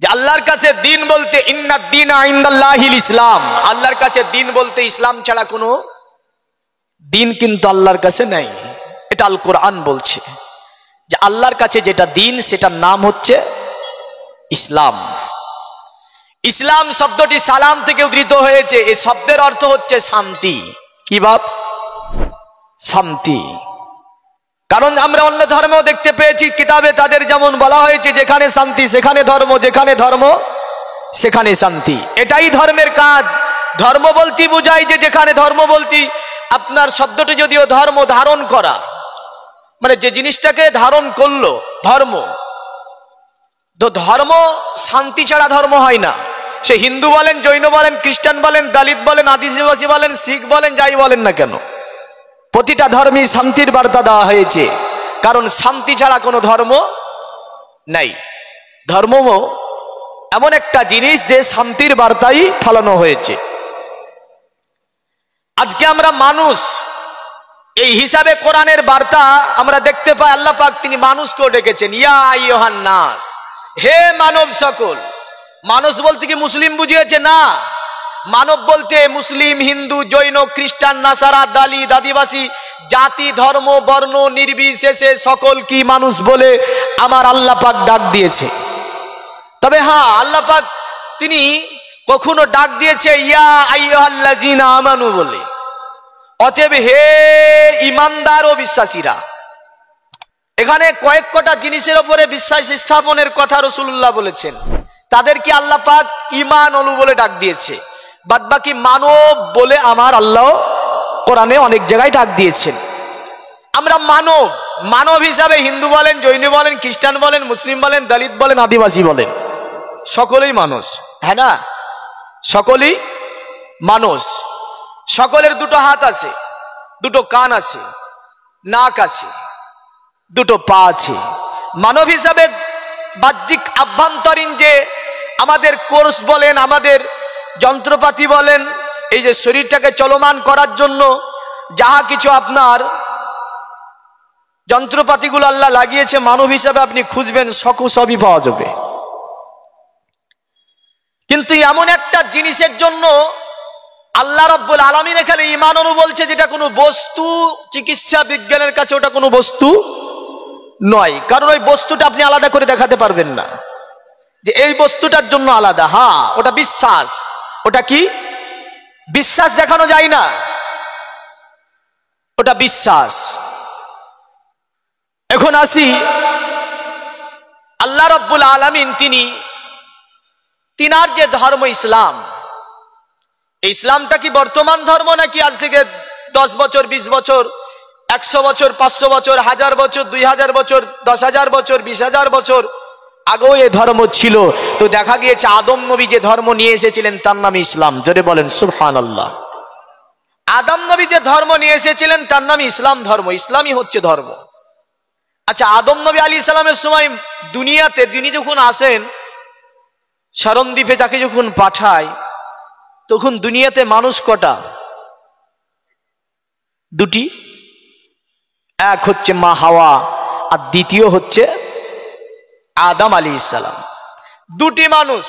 যে আল্লাহর কাছে দিন বলতে ইন্নাদ দীনা ইনদাল্লাহিল ইসলাম, আল্লাহর কাছে দিন বলতে ইসলাম ছাড়া কোনো দিন কিন্তু আল্লাহর কাছে নাই। এটা আল কোরআন বলছে যে আল্লাহর কাছে যেটা দিন সেটার নাম হচ্ছে ইসলাম। ইসলাম শব্দটি সালাম থেকে উদ্ধৃত হয়েছে। এই শব্দের অর্থ হচ্ছে শান্তি। কি বাপ? শান্তি। কারণ আমরা অন্য ধর্মেও দেখতে পেয়েছি কিতাবে তাদের যেমন বলা হয়েছে যেখানে শান্তি সেখানে ধর্ম, যেখানে ধর্ম সেখানে শান্তি। এটাই ধর্মের কাজ। ধর্ম বলতে বোঝায় যে যেখানে ধর্ম বলতে আপনার শব্দটি যদিও ধর্ম ধারণ করা, মানে যে জিনিসটাকে ধারণ করলো ধর্ম, তো ধর্ম শান্তি ছাড়া ধর্ম হয় না। সে হিন্দু বলেন, জৈন বলেন, খ্রিস্টান বলেন, দলিত বলেন, আদিবাসী বলেন, শিখ বলেন, যাই বলেন না কেন, প্রতিটা ধর্মে শান্তির বার্তা দেওয়া হয়েছে। কারণ শান্তি ছাড়া কোনো ধর্ম নাই। ধর্ম এমন একটা জিনিস যে শান্তির বার্তাই ফলানো হয়েছে। আজকে আমরা মানুষ, এই হিসাবে কোরআনের বার্তা আমরা দেখতে পাই আল্লাহ পাক তিনি মানুষকেও ডেকেছেন, ইয়া আইয়ুহান নাস, হে মানব সকল। মানুষ বলতে কি মুসলিম বুঝিয়েছে? না, মানব বলতে মুসলিম, হিন্দু, জৈন, খ্রিস্টান, নাসারা, দালিত, আদিবাসী, জাতি, ধর্ম, বর্ণ নির্বিশেষে সকল কি মানুষ বলে আমার আল্লাহ পাক ডাক দিয়েছে। তবে হ্যাঁ, আল্লাহ পাক তিনি কখনো ডাক দিয়েছে ইয়া আইয়ুহাল্লাযীনা আমানু বলে। অতএব হে ঈমানদার ও বিশ্বাসীরা, এখানে কয়েক কটা জিনিসের উপরে বিশ্বাস স্থাপনের কথা রাসূলুল্লাহ বলেছেন। তাদেরকে আল্লাহ পাক ঈমান অলু বলে ডাক দিয়েছে। বাদবাকি মানব বলে আমার আল্লাহ কোরআনে অনেক জায়গায় ডাক দিয়েছেন। আমরা মানব, মানব হিসাবে হিন্দু বলেন, জৈন বলেন, খ্রিস্টান বলেন, মুসলিম বলেন, দলিত বলেন, আদিবাসী বলেন, সকলেই মানুষ, হ্যাঁ না? সকলেই মানুষ। সকলের দুটো হাত আছে, দুটো কান আছে, নাক আছে, দুটো পা আছে। মানব হিসাবে বাহ্যিক আভ্যন্তরীণ যে আমাদের কোর্স বলেন, আমাদের যন্ত্রপাতি বলেন, এই যে শরীরটাকে চলমান করার জন্য যাহা কিছু আপনার যন্ত্রপাতিগুলো আল্লাহ লাগিয়েছে, মানব হিসাবে আপনি খুঁজবেন সবই পাওয়া যাবে। কিন্তু এমন একটা জিনিসের জন্য আল্লাহ রাব্বুল আলামিন এখানে ঈমান অনু বলছে যেটা কোনো বস্তু, চিকিৎসা বিজ্ঞানের কাছে ওটা কোনো বস্তু নয়। কারণ ওই বস্তুটা আপনি আলাদা করে দেখাতে পারবেন না যে এই বস্তুটার জন্য আলাদা। হ্যাঁ, ওটা বিশ্বাস। ওটা কি? বিশ্বাস দেখানো যায় না, ওটা বিশ্বাস। এখন আসি, আল্লাহ রাব্বুল আলামিন তিনার যে ধর্ম ইসলাম, এই ইসলামটা কি বর্তমান ধর্ম নাকি আজ থেকে 10 বছর, 20 বছর, 100 বছর, 500 বছর, 1000 বছর, 2000 বছর, 10,000 বছর, 20,000 বছর আগেও এই ধর্ম ছিল? তো দেখা গিয়েছে আদম নবী যে ধর্ম নিয়ে এসেছিলেন তার নাম ইসলাম। জোরে বলেন সুবহানাল্লাহ। আদম নবী যে ধর্ম নিয়ে এসেছিলেন তার নাম ইসলাম ধর্ম। ইসলামই হচ্ছে ধর্ম। আচ্ছা, আদম নবী আলাইহিস সালামের সময় দুনিয়াতে তিনি যখন আসেন, শরণদ্বীপে তাকে যখন পাঠায়, তখন দুনিয়াতে মানুষ কটা? দুটি। এক হচ্ছে মা হাওয়া, আর দ্বিতীয় হচ্ছে আদম আলাইহিস সালাম। দুটি মানুষ,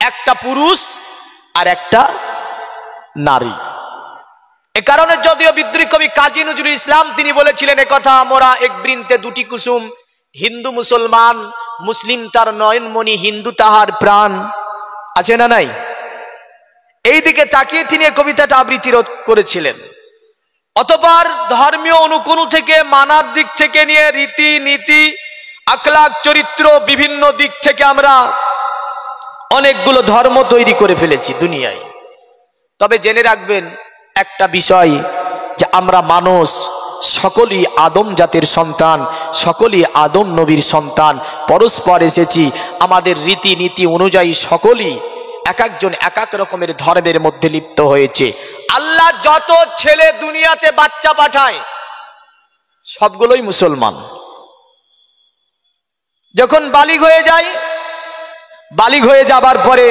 একটা পুরুষ আর একটা নারী। এ কারণে যদিও বিদ্রোহী কবি কাজী নজরুল ইসলাম তিনি বলেছিলেন একথা, মোরা এক বৃন্তে দুটি কুসুম, হিন্দু মুসলমান, মুসলিম তার নয়নমণি, হিন্দু তাহার প্রাণ। আছে না নাই? এই দিকে তাকিয়ে তিনি কবিতাটা আবৃত্তি করেছিলেন। অতঃপর ধর্মীয় অনুকূল থেকে, মানার দিক থেকে নিয়ে রীতি নীতি, আখলাক, চরিত্র, বিভিন্ন দিক থেকে আমরা অনেকগুলো ধর্ম তৈরি করে ফেলেছি দুনিয়ায়। তবে জেনে রাখবেন একটা বিষয়, যে আমরা মানুষ সকলেই আদম জাতির সন্তান, সকলেই আদম নবীর সন্তান, পরস্পর এসেছি। আমাদের রীতি নীতি অনুযায়ী সকলেই এক একজন এক এক রকমের ধর্মের মধ্যে লিপ্ত হয়েছে। আল্লাহ যত ছেলে দুনিয়াতে বাচ্চা পাঠায় সবগুলোই মুসলমান। যখন বালিগ হয়ে যায়, বালিগ হয়ে যাবার পরে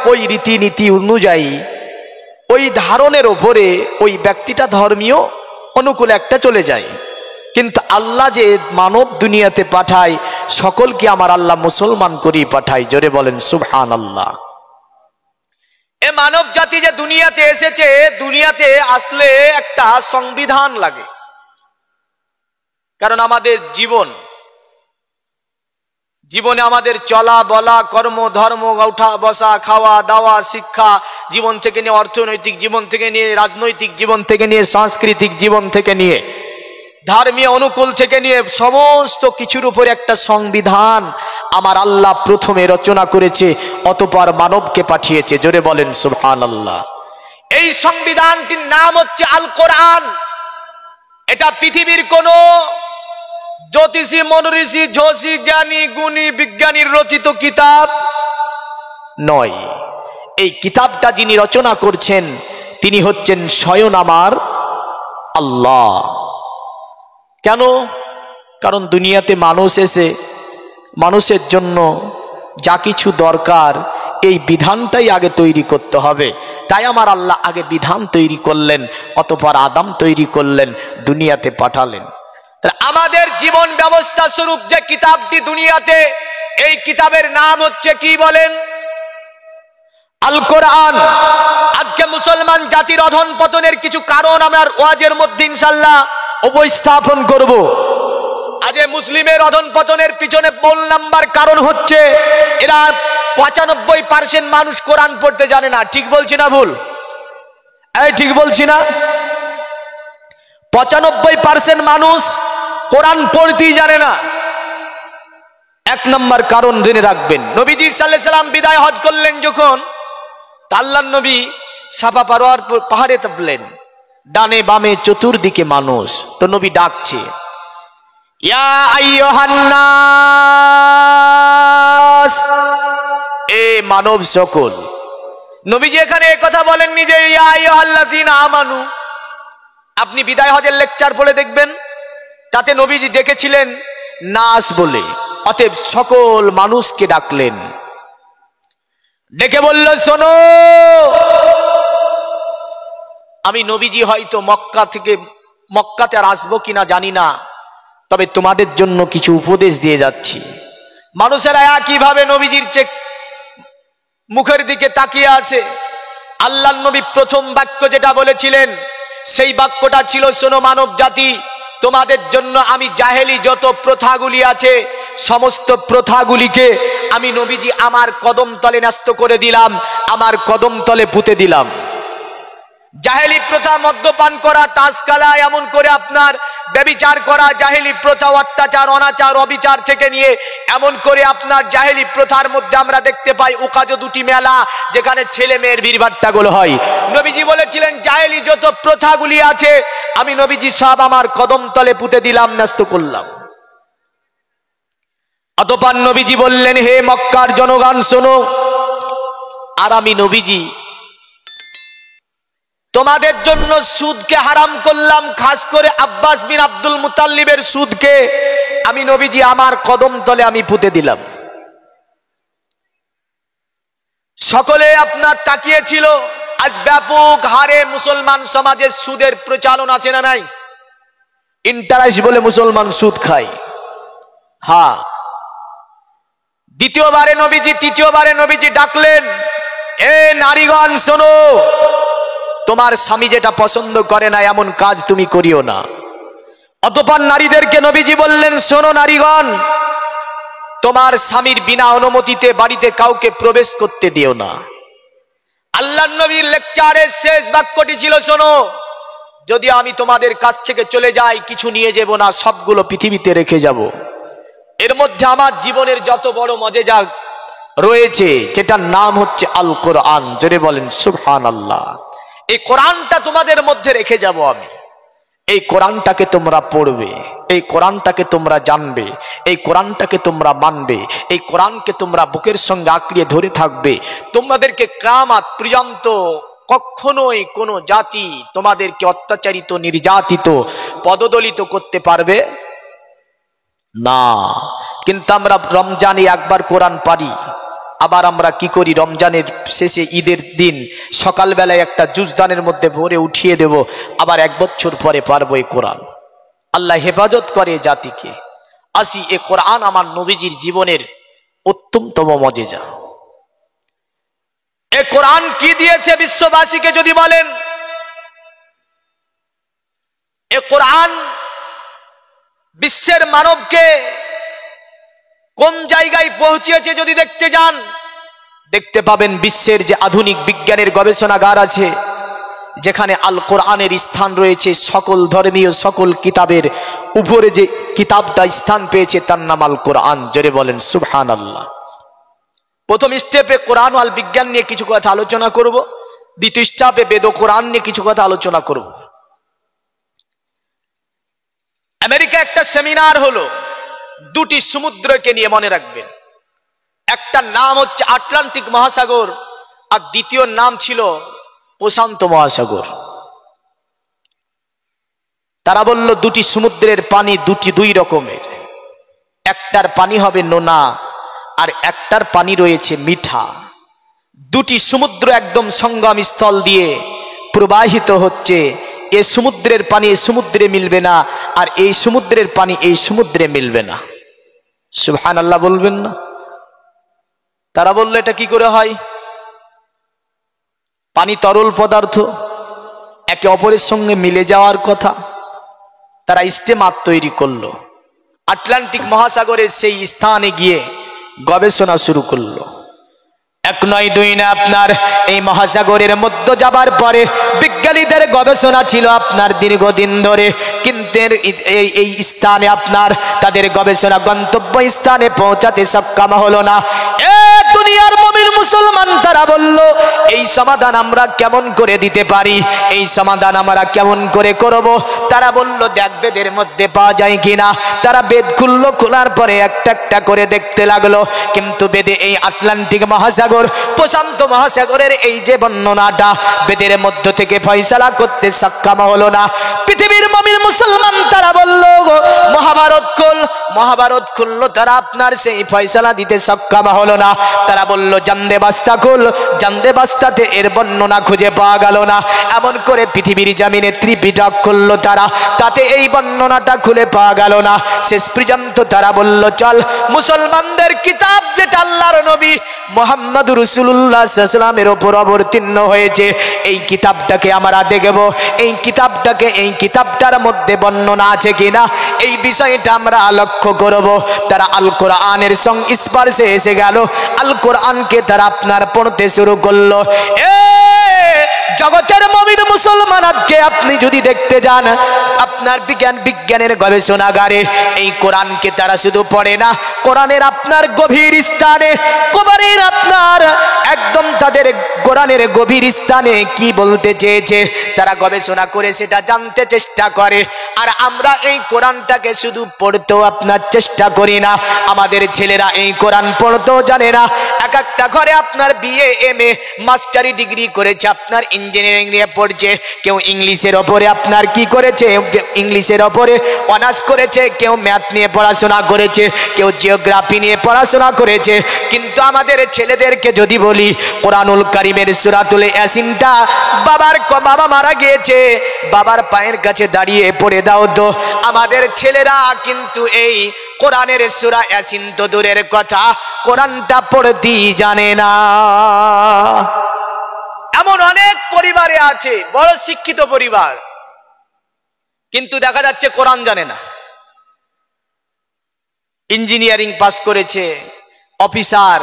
ওই রীতিনীতি অনুযায়ী, ওই ধারণের ওপরে ওই ব্যক্তিটা ধর্মীয় অনুকূলে একটা চলে যায়। কিন্তু আল্লাহ যে মানব দুনিয়াতে পাঠায় সকলকে আমার আল্লাহ মুসলমান করেই পাঠায়। জোরে বলেন সুবহানাল্লাহ। এ মানব জাতি যে দুনিয়াতে এসেছে, দুনিয়াতে আসলে একটা সংবিধান লাগে, কারণ আমাদের জীবনে আমাদের চলা বলা, কর্ম ধর্ম, ওঠা বসা, খাওয়া দাওয়া, শিক্ষা জীবন থেকে নিয়ে, অর্থনৈতিক জীবন থেকে নিয়ে, রাজনৈতিক জীবন থেকে নিয়ে, সাংস্কৃতিক জীবন থেকে নিয়ে, ধর্মীয় অনুকূল থেকে নিয়ে সমস্ত কিছুর উপরে একটা সংবিধান আমার আল্লাহ প্রথমে রচনা করেছে, অতঃপর মানবকে পাঠিয়েছে। জোরে বলেন সুবহানাল্লাহ। এই সংবিধানটির নাম হচ্ছে আল কোরআন। এটা পৃথিবীর কোন জ্যোতিষী, মনীষী, যোশী, জ্ঞানী, গুণী, বিজ্ঞানীর রচিত কিতাব নয়। এই কিতাবটা যিনি রচনা করছেন তিনি হচ্ছেন স্বয়ং আমার আল্লাহ। কেন? কারণ দুনিয়াতে মানুষ এসে মানুষের জন্য যা কিছু দরকার এই বিধানটাই আগে তৈরি করতে হবে। তাই আমার আল্লাহ আগে বিধান তৈরি করলেন, অতঃপর আদম তৈরি করলেন, দুনিয়াতে পাঠালেন। আমাদের জীবন ব্যবস্থা স্বরূপ যে কিতাবটি দুনিয়াতে, এই কিতাবের নাম হচ্ছে কি বলেন? আল কোরআন। আজকে মুসলমান জাতির অধন পতনের কিছু কারণ আমার ওয়াজের মধ্যে ইনশাআল্লাহ উপস্থাপন করব। আজ মুসলিমের অধন পতনের পিছনে মূল নাম্বার কারণ হচ্ছে এরা 95% মানুষ কোরআন পড়তে জানে না। ঠিক বলছি না ভুল? এই ঠিক বলছি না? 95% মানুষ কোরআন পড়তেই জানে না। এক নম্বর কারণ জেনে রাখবেন, নবীজি সাল্লাল্লাহু আলাইহি সাল্লাম বিদায় হজ করলেন যখন, আল্লাহর নবী সাফা পারোয়ার পাহাড়ে থাকলেন, ডানে বামে চতুর্দিকে মানুষ, তো নবী ডাকছে, ইয়া আইয়ুহান নাস, এ মানব সকল। নবীজি এখানে এই কথা বলেননি যে ইয়া আইয়ুহাল্লাযিনা আমানু। আপনি বিদায় হজের লেকচার পড়ে দেখবেন, তাতে নবীজি ডেকেছিলেন নাস বলে, অতএব সকল মানুষকে ডাকলেন। ডেকে বলল, শোনো, আমি নবীজি হয়তো মক্কাতে আর আসবো কিনা জানি না, তবে তোমাদের জন্য কিছু উপদেশ দিয়ে যাচ্ছি। মানুষেরা কিভাবে নবীজির মুখের দিকে তাকিয়ে আছে। আল্লাহর নবী প্রথম বাক্য যেটা বলেছিলেন সেই বাক্যটা ছিল, শোনো মানব জাতি, তোমাদের জন্য আমি জাহেলি যত প্রথাগুলি আছে সমস্ত প্রথাগুলিকে আমি নবীজি আমার কদম তলে ন্যস্ত করে দিলাম, আমার কদম তলে পুঁতে দিলাম। জাহেলি প্রথা, মদ্যপান করা, তাস খেলা, এমন করে আপনার ব্যভিচার করা, জাহেলি প্রথা, অত্যাচার, অনাচার, অবিচার থেকে নিয়ে এমন করে আপনার জাহেলি প্রথার মধ্যে আমরা দেখতে পাই উকাজ দুটি মেলা, যেখানে ছেলে মেয়ের ভিড়ভাট্টাগুলো হয়। নবীজি বলেছিলেন জাহেলি যত প্রথাগুলি আছে আমি নবীজি সব আমার কদম তলে পুঁতে দিলাম, ন্যস্ত করলাম। অতঃপর নবীজি বললেন, হে মক্কার জনগণ শোনো, আর আমি নবীজি তোমাদের জন্য সুদকে হারাম করলাম, খাস করে আব্বাস বিন আব্দুল মুতাল্লিবের সুদকে আমি নবীজি আমার কদম তলে আমি পুঁতে দিলাম। সকলে আপনার তাকিয়েছিল। আজ ব্যাপক হারে মুসলমান সমাজে সুদের প্রচলন আছে না নাই? ইন্টারেস্ট বলে মুসলমান সুদ খায়। হ্যাঁ, দ্বিতীয়বারে নবীজি ডাকলেন, এ নারীগণ শোনো, তোমার স্বামী যেটা পছন্দ করে না এমন কাজ তুমি করিও না। অতঃপর নারীদেরকে নবীজি বললেন, শোনো নারীগণ, তোমার স্বামীর বিনা অনুমতিতে বাড়িতে কাউকে প্রবেশ করতে দিও না। আল্লাহর নবীর লেকচারের শেষ বাক্যটি ছিল, শোনো, যদি আমি তোমাদের কাছ থেকে চলে যাই কিছু নিয়ে যাব না, সবগুলো পৃথিবীতে রেখে যাব। এর মধ্যে আমার জীবনের যত বড় মজেজা রয়েছে যেটার নাম হচ্ছে আল কোরআন। জোরে বলেন সুবহানাল্লাহ। এই কোরআনটা তোমাদের মধ্যে রেখে যাব আমি। এই কোরআনটাকে তোমরা পড়বে, এই কোরআনটাকে তোমরা জানবে, এই কোরআনটাকে তোমরা মানবে, এই কোরআনকে তোমরা বুকের সঙ্গে আঁকড়িয়ে ধরে থাকবে। তোমাদেরকে কিয়ামত পর্যন্ত কখনোই কোনো জাতি তোমাদেরকে অত্যাচারিত, নির্যাতিত, পদদলিত করতে পারবে না। কিন্তু আমরা রমজানে একবার কোরআন পারি, আবার আমরা কি করি, রমজানের শেষে ঈদের দিন সকালবেলায় একটা জুজদানের মধ্যে ভরে উঠিয়ে দেব, আবার 1 বছর পরে পারবো এই কোরআন। আল্লাহ হেফাজত করে জাতিকে। আসি, এ কোরআন আমার নবীজির জীবনের উত্তমতম মজেজা। এ কোরআন কি দিয়েছে বিশ্ববাসীকে যদি বলেন, এ কোরআন বিশ্বের মানবকে কোন জায়গায় পৌঁছেছে যদি দেখতে যান, দেখতে পাবেন বিশ্বের যে আধুনিক বিজ্ঞানের গবেষণাগার আছে, যেখানে আল কোরআনের স্থান রয়েছে, সকল ধর্মীয় সকল কিতাবের উপরে যে কিতাবটা স্থান পেয়েছে তার নাম আল কোরআন। জোরে বলেন সুবহানাল্লাহ। প্রথম স্টেপে কোরআন আল বিজ্ঞান নিয়ে কিছু কথা আলোচনা করব, দ্বিতীয় স্টেপে বেদ ও কোরআন নিয়ে কিছু কথা আলোচনা করব। আমেরিকা একটা সেমিনার হলো দুটি সমুদ্রকে নিয়ে, মনে রাখবেন। একটা নাম হচ্ছে আটলান্টিক মহাসাগর, আর দ্বিতীয় নাম ছিল প্রশান্ত মহাসাগর। তারা বলল দুটি সমুদ্রের পানি দুই রকমের, একটার পানি হবে নোনা আর একটার পানি রয়েছে মিঠা। দুটি সমুদ্র একদম সঙ্গম স্থল দিয়ে প্রবাহিত হচ্ছে। এই সমুদ্রের পানি এই সমুদ্রে মিলবে না, আর এই সমুদ্রের পানি এই সমুদ্রে মিলবে না। সুবহানাল্লাহ বলবেন না? তারা বলল এটা কি করে হয়? পানি তরল পদার্থ, একে অপরের সঙ্গে মিলে যাওয়ার কথা। তারা স্টিমার তৈরি করলো, আটলান্টিক মহাসাগরের সেই স্থানে গিয়ে গবেষণা শুরু করলো। এক নয় দুই না, আপনার এই মহাসাগরের মধ্যে যাবার পরে বিজ্ঞানীদের গবেষণা ছিল আপনার দীর্ঘদিন ধরে, কিন্তু এই স্থানে আপনার তাদের গবেষণা গন্তব্য স্থানে পৌঁছাতে সক্ষম হলো না। দুনিয়ার মুমিন মুসলমান তারা বলল এই সমাধান আমরা কেমন করে দিতে পারি, এই সমাধান আমরা কেমন করে করব? তারা বলল দেখ বেদের মধ্যে পাওয়া যায় কিনা। তারা বেদ খুললো, খোলার পরে একটা একটা করে দেখতে লাগলো, কিন্তু বেদে এই আটলান্টিক মহাসাগর প্রশান্ত মহাসাগরের এই যে বর্ণনাটা বেদের মধ্য থেকে ফয়সালা করতে সক্ষম হলো না। পৃথিবীর মুমিন মুসলমান তারা বলল মহাভারত খুললো, তারা আপনার সেই ফয়সালা দিতে সক্ষম হলো না। তারা বলল জান্দে বাস্তা খুল, জান্দে বাস্তাতে এর বর্ণনা খুঁজে পাওয়া গেল না। এমন করে পৃথিবীর জামিনে ত্রিপিটক খুললো তারা, তাতে এই বর্ণনাটা খুলে পাওয়া গেল না। শেষ পর্যন্ত তারা বলল চল মুসলমানদের কিতাব যেটা আল্লাহর নবী মুহাম্মদ রাসূলুল্লাহ সাল্লাল্লাহু আলাইহি ওয়াসাল্লামের উপর অবতীর্ণ হয়েছে, এই কিতাবটাকে আমরা দেখব, এই কিতাবটার মধ্যে বর্ণনা আছে কিনা, এই বিষয়টা আমরা লক্ষ্য করব। তারা আল কোরআনের সংস্পর্শে এসে গেল, আল কোরআনকে তারা আপনার পড়তে শুরু করলো। জগতের মুমিন মুসলমান আজকে আপনি যদি দেখতে যান আপনার বিজ্ঞানের গবেষণাগারে এই কোরআনকে তারা শুধু পড়ে না, কোরআনের আপনার গভীর স্থানে আপনার একদম তাদের কোরআনের গভীর স্থানে কি বলতে চেয়েছে তারা গবেষণা করে সেটা জানতে চেষ্টা করে। আর আমরা এই কোরআনটাকে শুধু পড়তেও আপনার চেষ্টা করি না, আমাদের ছেলেরা এই কোরআন পড়তেও জানে না। এক একটা ঘরে আপনার বিএ এমএ মাস্টারি ডিগ্রি করেছে, আপনার ইঞ্জিনিয়ারিং নিয়ে পড়ছে, কেউ ইংলিশের ওপরে আপনার কি করেছে, ইংলিশের ওপরে অনার্স করেছে, কেউ ম্যাথ নিয়ে পড়াশোনা করেছে, কেউ জিওগ্রাফি নিয়ে পড়াশোনা করেছে। কিন্তু আমাদের ছেলেদেরকে যদি বলি কোরআনুল কারীমের সূরাতুল ইয়াসিনটা বাবা মারা গিয়েছে, বাবার পায়ের কাছে দাঁড়িয়ে পড়ে দাও তো, আমাদের ছেলেরা কিন্তু এই কোরআনের সূরা ইয়াসিন তো দূরের কথা, কোরআনটা পড়তেই জানে না। এমন অনেক পরিবারে আছে, বড় শিক্ষিত পরিবার, কিন্তু দেখা যাচ্ছে কোরআন জানে না। ইঞ্জিনিয়ারিং পাস করেছে, অফিসার,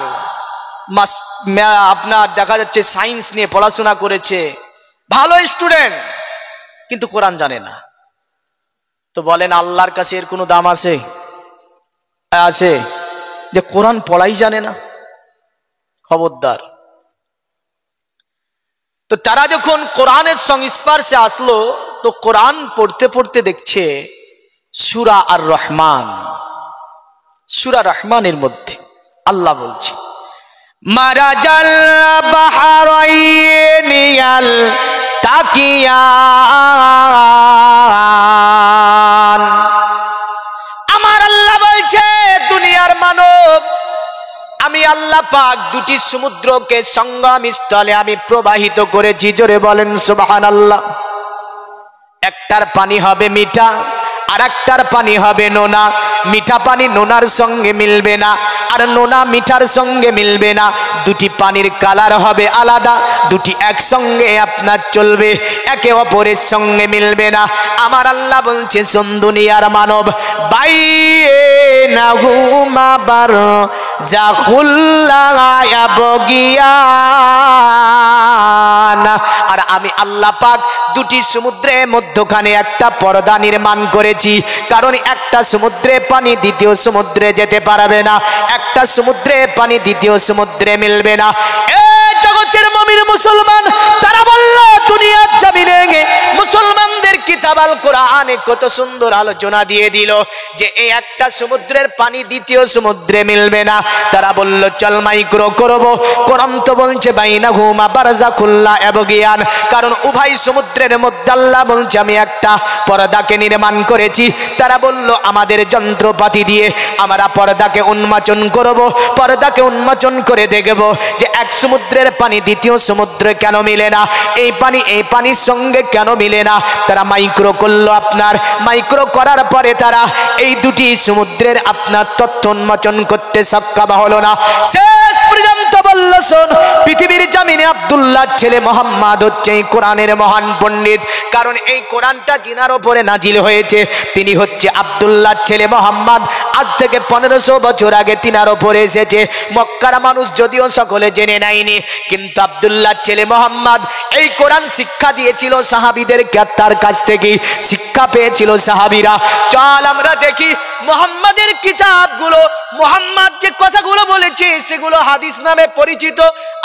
আপনার দেখা যাচ্ছে সায়েন্স নিয়ে পড়াশোনা করেছে, ভালো স্টুডেন্ট, কিন্তু কোরআন জানে না। তো বলেন আল্লাহর কাছে এর কোনো দাম আছে? আছে যে কোরআন পড়াই জানে না? খবরদার। তো তারা যখন কোরআনের সংস্পর্শে আসলো, তো কোরআন পড়তে পড়তে দেখছে সূরা আর রহমান, সূরা রহমানের মধ্যে আল্লাহ বলছে মারাজাল বাহরাইনি ইয়ালতাকিয়ান। আমার আল্লাহ বলছে দুনিয়ার মানব, আমি আল্লাহ পাক দুটি সমুদ্রকে সঙ্গম স্থলে আমি প্রবাহিত করেছি। জোরে বলেন সুবহানাল্লাহ। একটার পানি হবে মিঠা আর একটার পানি হবে নোনা। মিঠা পানি নোনার সঙ্গে মিলবে না, আর নোনা মিঠার সঙ্গে মিলবে না। দুটি পানির কালার হবে আলাদা, দুটি একসঙ্গে আপনার চলবে, একে অপরের সঙ্গে মিলবে না। আমার আল্লাহ বলছে শোন দুনিয়ার মানব, বাইনাহুমা বারযাখুল্লা ইয়াবগিয়ান। আর আমি আল্লাহ পাক দুটি সমুদ্রের মধ্যখানে একটা পর্দা নির্মাণ করেছি, কারণ একটা সমুদ্রে পানি দ্বিতীয় সমুদ্রে যেতে পারবে না, একটা সমুদ্রে পানি দ্বিতীয় সমুদ্রে মিলবে না। জগতের মুমিন মুসলমান তারা বলল দুনিয়ার জমিনে মুসলমানদের কিতাব আল কোরআনে কত সুন্দর আলোচনা দিয়ে দিল যে এই একটা সমুদ্রের পানি দ্বিতীয় সমুদ্রে মিলবে না। তারা বলল চল মাইক্রো করব। কোরআন তো বলছে বাইনাহুমা বারযাখুল্লা ইয়াবগিয়ান, কারণ উভয় সমুদ্রের মধ্যে আল্লাহ বলছে আমি একটা পর্দাকে নির্মাণ করেছি। তারা বলল আমাদের যন্ত্রপাতি দিয়ে আমরা পর্দাকে উন্মোচন করব, পর্দাকে উন্মোচন করে দেখব যে এক সমুদ্রের পানি দ্বিতীয় সমুদ্রে কেন মিলে না, এই পানি এই পানির সঙ্গে কেন মিলে না। তারা মাইক্রো করলো। আপনার মাইক্রো করার পরে তারা এই দুটি সমুদ্রের আপনার তথ্য উন্মোচন করতে সক্ষম হলো না। শেষ পর্যন্ত বলল শোন, পৃথিবীর জমিনে আব্দুল্লাহ ছেলে মোহাম্মদ হচ্ছে এই কোরআনের মহান পণ্ডিত, কারণ এই কোরআনটা জিনার উপরে নাজিল হয়েছে তিনি হচ্ছে আব্দুল্লাহ ছেলে মোহাম্মদ। আজ থেকে 1500 বছর আগে তিনার উপরে এসেছে। মক্কার মানুষ যদিও সকলে জেনে নেয়নি, কিন্তু আব্দুল্লাহ ছেলে মোহাম্মদ এই কোরআন শিক্ষা দিয়েছিল সাহাবীদেরকে, তার কাছ থেকে শিক্ষা পেয়েছিল সাহাবীরা। চল আমরা দেখি মুহাম্মাদের কিতাবগুলো, মুহাম্মদ যে কথাগুলো বলেছে সেগুলো হাদিস নামে পরিচিত।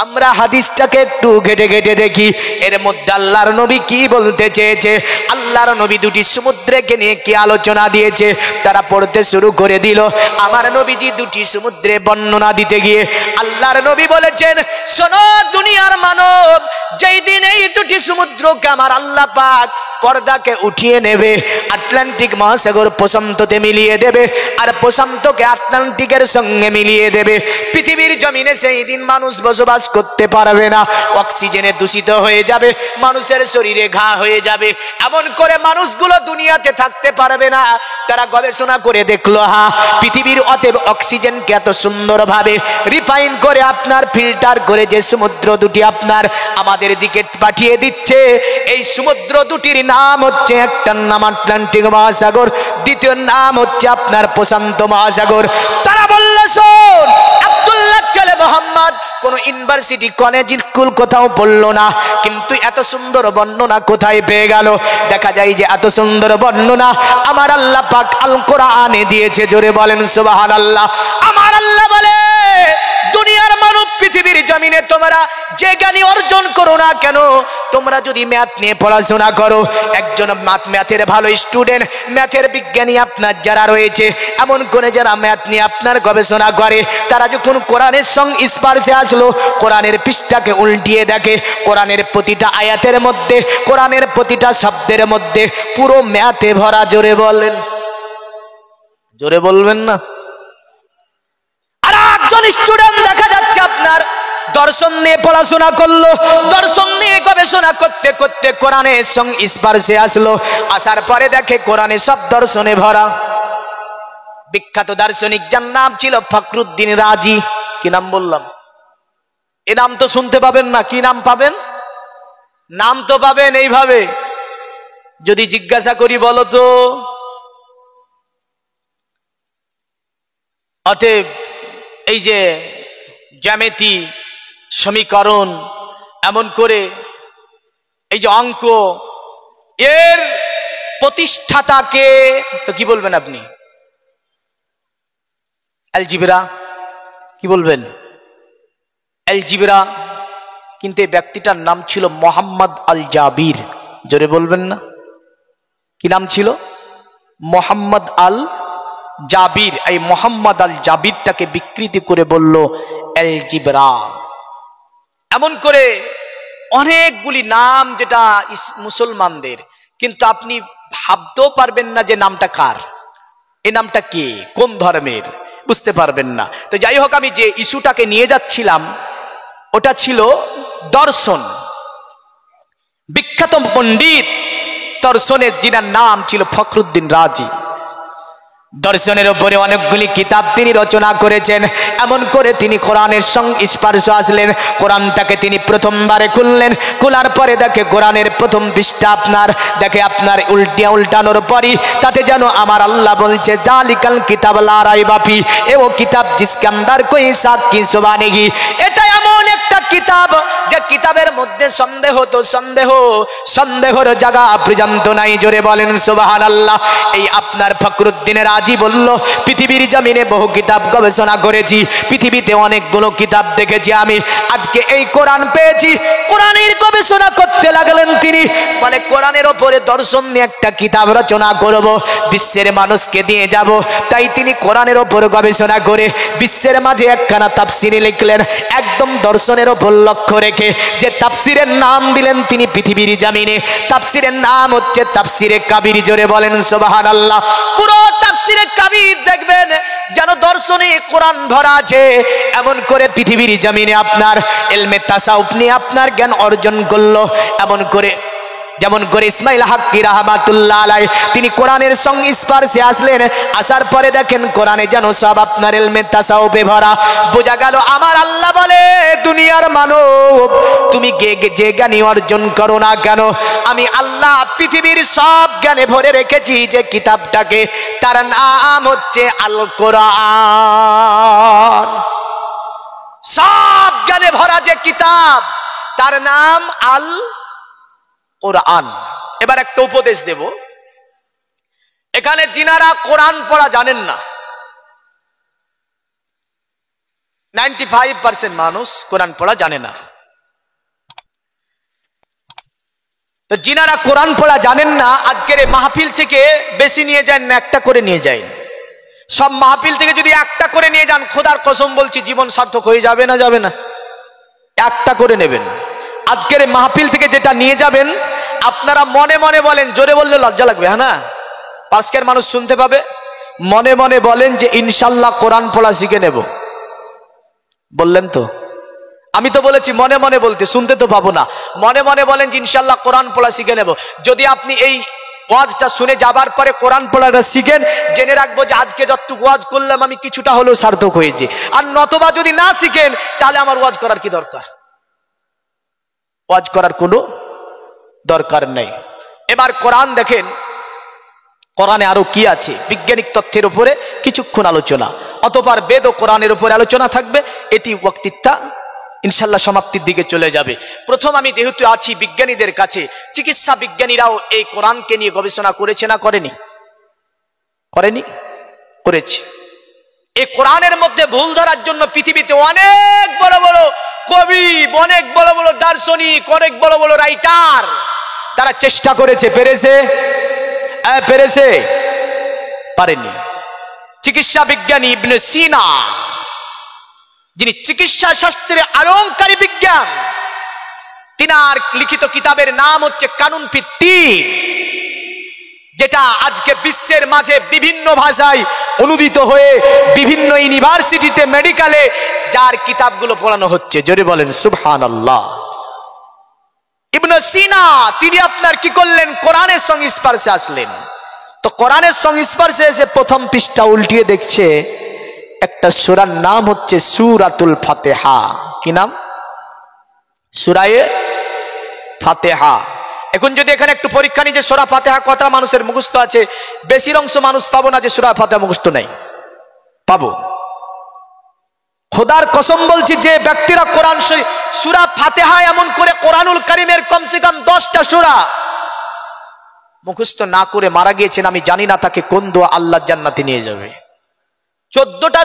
আমরা হাদিসটাকে একটু ঘেটে ঘেটে দেখি এর মধ্যে আল্লাহর নবী কি বলতে চেয়েছে, আল্লাহর নবী দুটি সমুদ্রকে নিয়ে কি আলোচনা দিয়েছে। তারা পড়তে শুরু করে দিল। আমার নবীজি দুটি সমুদ্রে বর্ণনা দিতে গিয়ে আল্লাহর নবী বলেছেন শোনো দুনিয়ার মানব, যেই দিন এই দুটি সমুদ্রকে আমার আল্লাহ পাক পর্দাকে উঠিয়ে নেবে, আটলান্টিক মহাসাগর প্রশান্ততে মিলিয়ে দেবে, আর প্রশান্তকে আটলান্টিকের সঙ্গে মিলিয়ে দেবে, পৃথিবীর জমিনে সেই দিন মানুষ বসবাস করতে পারবে না। অক্সিজেনে দূষিত হয়ে যাবে, মানুষের শরীরে ঘা হয়ে যাবে, এমন করে মানুষগুলো দুনিয়াতে থাকতে পারবে না। তারা গবেষণা করে দেখলো হ্যাঁ পৃথিবীর অতএব অক্সিজেনকে এত সুন্দরভাবে রিফাইন করে আপনার ফিল্টার করে যে সমুদ্র দুটি আপনার আমাদের দিকে পাঠিয়ে দিচ্ছে, এই সমুদ্র দুটির নাম হচ্ছে একটার নাম আটলান্টিক মহাসাগর, দ্বিতীয় নাম হচ্ছে আপনার প্রশান্ত মহাসাগর। তারা বলল শোন আব্দুল্লাহ ছেলে মোহাম্মদ কোন ইউনিভার্সিটি কলেজ স্কুল কোথাও পড়লো না, কিন্তু এত সুন্দর বর্ণনা কোথায় পেয়ে গেল? দেখা যায় যে এত সুন্দর বর্ণনা আমার আল্লাহ পাক আল কোরআনে দিয়েছে। জোরে বলেন সুবহানাল্লাহ। আমার আল্লাহ বলে দুনিয়ার মানব পৃথিবীর জমিনে তোমরা যে জ্ঞানী অর্জন করো না কেন, তোমরা যদি ম্যাথ নিয়ে পড়াশোনা করো, একজন ম্যাথের ভালো স্টুডেন্ট, ম্যাথের বিজ্ঞানী আপনার যারা রয়েছে, এমন করে যারা ম্যাথ নিয়ে আপনার গবেষণা করে, তারা যখন কোরআনের সঙ্গে স্পর্শে আসলো, কোরআনের পৃষ্ঠাকে উল্টিয়ে দেখে, কোরআনের প্রতিটা আয়াতের মধ্যে, কোরআনের প্রতিটা শব্দের মধ্যে পুরো ম্যাথে ভরা। জোরে বলেন, জোরে বলবেন না। আর একজন স্টুডেন্ট দেখা যাচ্ছে আপনার দর্শন নিয়ে পড়াশোনা করলো, দর্শন নিয়ে গবেষণা করতে করতে কোরআনের সঙ্গে স্পর্শে আসলো, আসার পরে দেখে কোরআনে সব দর্শনে ভরা। বিখ্যাত দার্শনিক যার নাম ছিল ফখরুদ্দিন রাজি। কি নাম বললাম? এ নাম তো শুনতে পাবেন না। কি নাম পাবেন? নাম তো পাবেন এইভাবে, যদি জিজ্ঞাসা করি বলো তো। অতএব এই যে জ্যামিতি, সমীকরণ, এমন করে এই যে অঙ্ক, এর প্রতিষ্ঠাতাকে তো কি বলবেন আপনি? অ্যালজিব্রা। কি বলবেন? অ্যালজিব্রা। কিন্তু এই ব্যক্তিটার নাম ছিল মোহাম্মদ আল জাবির। জোরে বলবেন না। কি নাম ছিল? মোহাম্মদ আল জাবির। এই মোহাম্মদ আল জাবিরটাকে বিকৃতি করে বলল অ্যালজিব্রা। এমন করে অনেকগুলি নাম যেটা মুসলমানদের, কিন্তু আপনি ভাবতেও পারবেন না যে নামটা কার, এই নামটা কে, কোন ধর্মের, বুঝতে পারবেন না। তো যাই হোক, আমি যে ইস্যুটাকে নিয়ে যাচ্ছিলাম ওটা ছিল দর্শন। বিখ্যাত পণ্ডিত দর্শনের যিনার নাম ছিল ফখরুদ্দিন রাজি। দর্শনের উপরে অনেকগুলি কিতাব তিনি রচনা করেছেন। এমন করে তিনি কোরআনের সংস্পর্শ আসলেন, কোরআনটাকে তিনি প্রথমবারে খুললেন। খোলার পরে দেখে কোরআনের প্রথম পৃষ্ঠা আপনার উল্টানোর পরই তাতে যেন আমার আল্লাহ বলছে জালিকাল কিতাব লা রাইবা ফি, এ ও কিতাব জিসকে আন্দার কোই সাক কি সুবহা নেহি। এটা এমন একটা কিতাব যে কিতাবের মধ্যে সন্দেহ তো সন্দেহর জায়গা পর্যন্ত নাই। জোরে বলেন সুবহানাল্লাহ। এই আপনার ফখরুদ্দিনের রাজি বলল, পৃথিবীর জমিনে বহু কিতাব গবেষণা করেছি, পৃথিবীতে অনেকগুলো কিতাব দেখেছি, আমি আজকে এই কোরআন পেয়েছি। কোরআনের গবেষণা করতে লাগলেন তিনি। বলে কোরআনের ওপরে দর্শন নিয়ে একটা কিতাব রচনা করব, বিশ্বের মানুষকে দিয়ে যাব। তাই তিনি কোরআনের ওপর গবেষণা করে বিশ্বের মাঝে একখানা তাফসির লিখলেন, একদম দর্শনের ওপর লক্ষ্য রেখে। যে তাফসিরের নাম দিলেন তিনি পৃথিবীর জমিনে, তাফসিরের নাম হচ্ছে তাফসিরে কাবির। জোরে বলেন সুবহানাল্লাহ। পুরো তাফসিরে কাবির দেখবেন যেন দর্শনে কোরআন ভরা আছে। এমন করে পৃথিবীর জমিনে আপনার ইলমে তাসাউফ নিয়ে আপনার জ্ঞান অর্জন করলো। যেমন করে ইসমাইল হাক্কি রাহমাতুল্লাহ আলাইহি তিনি কোরআনের সংস্পর্শে আসলেন। আসার পরে দেখেন কোরআনে যেন সব আপনার ইলমে তাসাউফে ভরা। বোঝা গেল আমার আল্লাহ বলে, দুনিয়ার মানব তুমি যে জ্ঞানী অর্জন করো না কেন, আমি আল্লাহ পৃথিবীর সব জ্ঞানে ভরে রেখেছি যে কিতাবটাকে, তার নাম হচ্ছে আল কোরআন। সব জ্ঞানে ভরা যে কিতাব তার নাম আল কোরআন। এবার একটা উপদেশ দেব, এখানে যিনারা কোরআন পড়া জানেন না, 95% মানুষ কোরআন পড়া জানে না। তো যিনারা কোরআন পড়া জানেন না, আজকের এই মাহফিল থেকে বেশি নিয়ে যান না, একটা করে নিয়ে যান। সব মাহফিল থেকে যদি একটা করে নিয়ে যান, খোদার কসম বলছি জীবন সার্থক হয়ে যাবে না? যাবে না? একটা করে নেবেন। আজকের এই মাহফিল থেকে যেটা নিয়ে যাবেন, আপনারা মনে মনে বলেন, জোরে বললে লজ্জা লাগবে, হ্যাঁ না, পাঁচকের মানুষ শুনতে পাবে। মনে মনে বলেন যে ইনশাল্লাহ কোরআন পড়া শিখে নেব। বললেন তো? আমি তো বলেছি মনে মনে বলতে, শুনতে তো পাবো না। মনে মনে বলেন যে ইনশাল্লাহ কোরআন পড়া শিখে নেব। যদি আপনি এই ওয়াজটা শুনে যাবার পরে কোরআন পড়াটা শিখেন, জেনে রাখবো যে আজকে যতটুকু ওয়াজ করলাম আমি কিছুটা হলেও সার্থক হয়েছে। আর নতবা যদি না শিখেন, তাহলে আমার ওয়াজ করার কি দরকার? ওয়াজ করার কোনো দরকার নেই। এবার কোরআন দেখেন, কোরআনে আরো কি আছে। বৈজ্ঞানিক তথ্যের উপরে কিছুক্ষণ আলোচনা, অতঃপর বেদ ও কোরআনের উপরে আলোচনা থাকবে। এটি বক্তৃতা ইনশাল্লাহ সমাপ্তির দিকে চলে যাবে। প্রথম আমি যেহেতু আছি বিজ্ঞানীদের কাছে, চিকিৎসা বিজ্ঞানীরাও এই কোরআনকে নিয়ে গবেষণা করেছে না করেনি? করেছে। এই কোরআনের মধ্যে ভুল ধরার জন্য পৃথিবীতে অনেক বড় বড় কবি, অনেক বড় বড় দার্শনিক, অনেক বড় বড় রাইটার তারা চেষ্টা করেছে। পেরেছে? পারেনি। চিকিৎসা বিজ্ঞানী ইবনে সিনা, যিনি চিকিৎসা শাস্ত্রের আলংকারী বিজ্ঞান, তিনার লিখিত কিতাবের নাম হচ্ছে কানুন ফি তিব, যেটা আজকে বিশ্বের মাঝে বিভিন্ন ভাষায় অনুদিত হয়ে বিভিন্ন ইউনিভার্সিটিতে, মেডিকেলে যার কিতাবগুলো পড়ানো হচ্ছে। জোরে বলেন সুবহানাল্লাহ। ইবনে সিনা তিনি আপনার কি করলেন? কোরআনের সংস্পর্শে আসলেন। তো কোরআনের সংস্পর্শে এসে প্রথম পৃষ্ঠা উল্টিয়ে দেখছে একটা সূরার নাম হচ্ছে সূরাতুল ফাতিহা। কি নাম? সূরায়ে ফাতিহা। এখন যদি এখানে একটু পরীক্ষা নিই যে সূরা ফাতিহা কতটা মানুষের মুখস্থ আছে, বেশির অংশ মানুষ পাবো না যে সূরা ফাতিহা মুখস্থ নাই, পাবো। খোদার কসম বলছি, যে ব্যক্তিরা কোরআন শরীফ সূরা ফাতিহা এমন করে কোরআনুল কারীমের কমসে কম 10টা সূরা মুখস্থ না করে মারা গিয়েছেন, আমি জানি না তাকে কোন দোয়া আল্লাহর জান্নাতে নিয়ে যাবে। 14টা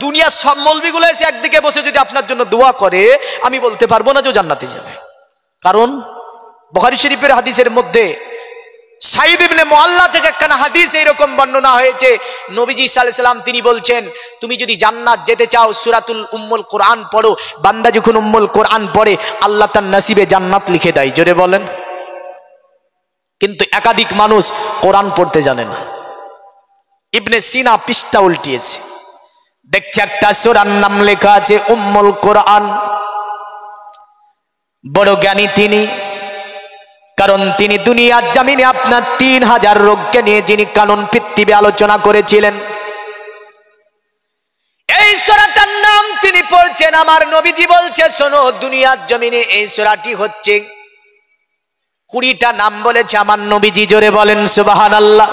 দুনিয়ার সব মৌলবীগুলো এসে একদিকে বসে যদি আপনার জন্য দোয়া করে, আমি বলতে পারবো না যে জান্নাতে যাবে। কারণ বুখারী শরীফের হাদিসের মধ্যে সাঈদ ইবনে মুআল্লা থেকে একখানা হাদিস এইরকম বর্ণনা হয়েছে। নবীজি সাল্লাল্লাহু আলাইহি সাল্লাম তিনি বলছেন, তুমি যদি জান্নাত যেতে চাও সূরাতুল উম্মুল কোরআন পড়ো। বান্দা যখন উম্মুল কোরআন পড়ে, আল্লাহ তার নসিবে জান্নাত লিখে দেয়। জোরে বলেন। কিন্তু একাধিক মানুষ কোরআন পড়তে জানে না। ইবনে সিনা পৃষ্ঠা উল্টিয়েছে, দেখছে একটা সূরার নাম লেখা আছে উম্মুল কোরআন। বড় জ্ঞানী তিনি, কারণ তিনি দুনিয়ার জমিনে আপনার 3000 রোগকে নিয়ে যিনি কানুন পৃথিবী আলোচনা করেছিলেন, এই সূরাটার নাম তিনি পড়ছেন। আমার নবীজি বলছে, শোনো, দুনিয়ার জমিনে এই সূরাটি হচ্ছে 20টা নাম বলেছে আমার নবীজি। জোরে বলেন সুবহানাল্লাহ।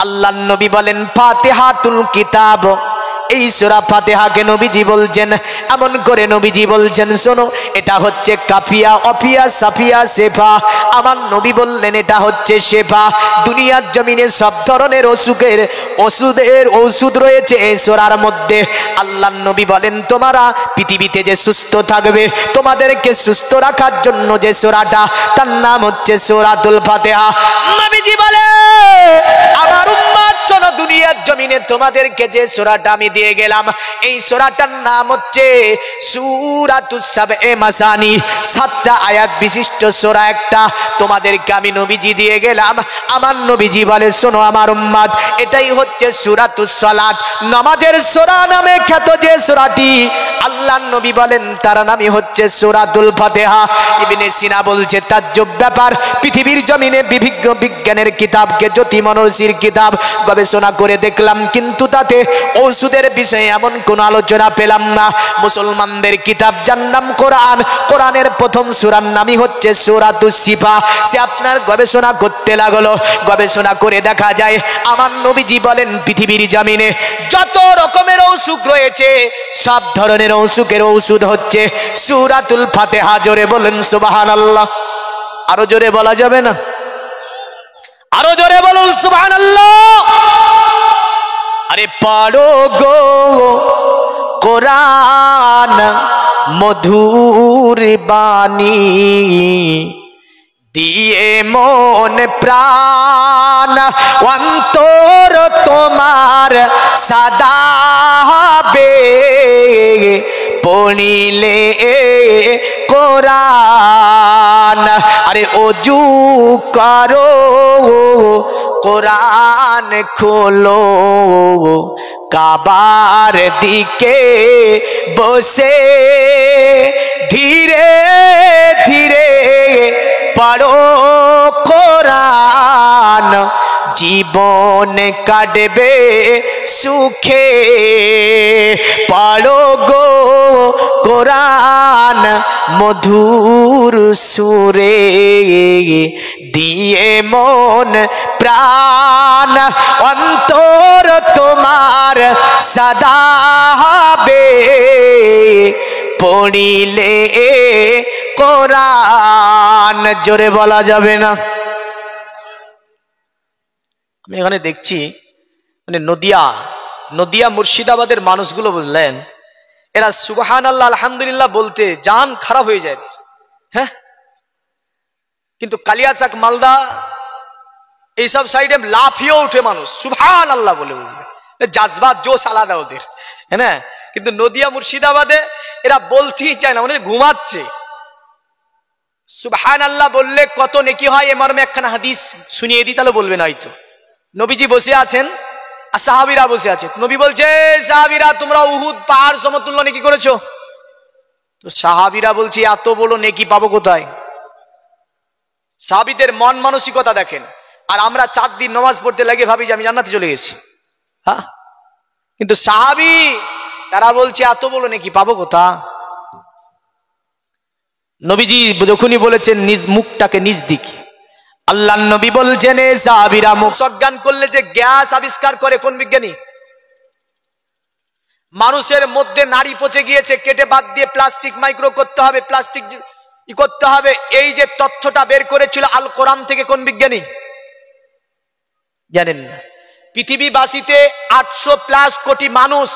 আল্লাহর নবী বলেন ফাতিহাতুল কিতাব, এই সূরা ফাতিহাকে নবীজি বলছেন, এমন করে নবীজি বলছেন, শোনো, এটা হচ্ছে কাফিয়া, অফিয়া, সাফিয়া, শেফা। আমার নবী বললেন এটা হচ্ছে শেফা। দুনিয়ার জমিনে সব ধরনের ওষুধ রয়েছে এই সূরার মধ্যে। আল্লাহর নবী বলেন, তোমরা পৃথিবীতে যে সুস্থ থাকবে, তোমাদেরকে সুস্থ রাখার জন্য যে সূরাটা, তার নাম হচ্ছে সূরাতুল ফাতিহা। নবীজি বলে, আমার উম্মত শোনো, দুনিয়ার জমিনে তোমাদেরকে যে সূরাটা আমি দিয়ে গেলাম, এই সূরাটার নাম হচ্ছে সূরাতুস সাবএ মাসানি, 7টা আয়াত বিশিষ্ট সূরা একটা তোমাদেরকে আমি নবীজি দিয়ে গেলাম। আমার নবীজি বলে, শোনো আমার উম্মত, এটাই হচ্ছে সূরাতুস সালাত, নামাজের সূরা নামে খ্যাত যে সূরাটি। আল্লাহর নবী বলেন তার নামই হচ্ছে সূরাতুল ফাতিহা। ইবনে সিনা বলছে, তাজ্জব ব্যাপার, পৃথিবীর জমিনে বিভিন্ন বিজ্ঞানের কিতাবকে, জ্যোতির্মনসির কিতাব গবেষণা করে দেখলাম, কিন্তু তাতে ওষুধের বিষয়ে এমন কোন আলোচনা পেলাম না। মুসলমানদের কিতাব যার নাম কোরআন, কোরআনের প্রথম সূরার নামই হচ্ছে সূরাতুস শিফা। সে আপনার গবেষণা করতে লাগলো, গবেষণা করে দেখা যায় আমার নবীজি বলেন পৃথিবীর জমিনে যত রকমের অসুখ রয়েছে, সব ধরনের অসুখের ঔষধ হচ্ছে সূরাতুল ফাতিহা। জোরে বলেন সুবহানাল্লাহ। আরো জোরে বলা যাবে না? আরো জোরে বলুন সুবহানাল্লাহ। আরে পড়ো গো কোরআন মধুর বাণী, দিয়ে মন প্রাণ অন্তর তোমার সাদাবে, পড়িলে কোরআন। আরে ওযু করো, কোরআন খোলো, কাবার দিকে বসে ধীরে ধীরে পড়ো কোরআন, জীবন কাটবে সুখে। পড়ো গো কোরআন মধুর সুরে, দিয়ে মন প্রাণ অন্তর তোমার সদা হবে, পড়িলে কোরআন। জোরে বলা যাবে না? আমি এখানে দেখছি মানে নদিয়া মুর্শিদাবাদের মানুষগুলো বুঝলেন, এরা সুবহানাল্লাহ আলহামদুলিল্লাহ বলতে জান খারাপ হয়ে যায়, হ্যাঁ। কিন্তু কালিয়াচাক, মালদা এইসব সাইডে লাফিয়ে উঠে মানুষ সুবহানাল্লাহ বলে, জাজবাত জোশ আলাদা ওদের, হ্যাঁ। কিন্তু নদিয়া মুর্শিদাবাদে এরা বলতেই চায় না, মানে ঘুমাচ্ছে। সুবহানাল্লাহ বললে কত নেকি হয় এ মর্মে একখানা হাদিস শুনিয়ে দিই, তাহলে বলবেন হয়তো। নবীজি বসে আছেন আর সাহাবীরা বসে আছে। নবী বলছে, সাহাবীরা তোমরা উহুদ পাহাড় সমতুল্য নেকি করেছো? তো সাহাবীরা বলছে, এত বড় নেকি পাবো কোথায়? সাহাবীদের মন মানসিকতা দেখেন। আর আমরা 4 দিন নামাজ পড়তে লাগে ভাবি যে আমি জান্নাতে চলে গেছি, হ্যাঁ। কিন্তু সাহাবী তারা বলছে এত বড় নেকি পাবো কোথা? নবীজি যখনই বলেছেন নিজ মুখটাকে নিজ দিকে, আল্লাহ নবী বলছেন সাহাবীরা মুখ অজ্ঞান করলে যে গ্যাস আবিষ্কার করে কোন বিজ্ঞানী? মানুষের মধ্যে নাড়ি পচে গিয়েছে, কেটে বাদ দিয়ে প্লাস্টিক মাইক্রো করতে হবে, প্লাস্টিক করতে হবে, এই যে তথ্যটা বের করেছিল আল কোরআন থেকে কোন বিজ্ঞানী জানেন না? পৃথিবীবাসীতে 800+ কোটি মানুষ,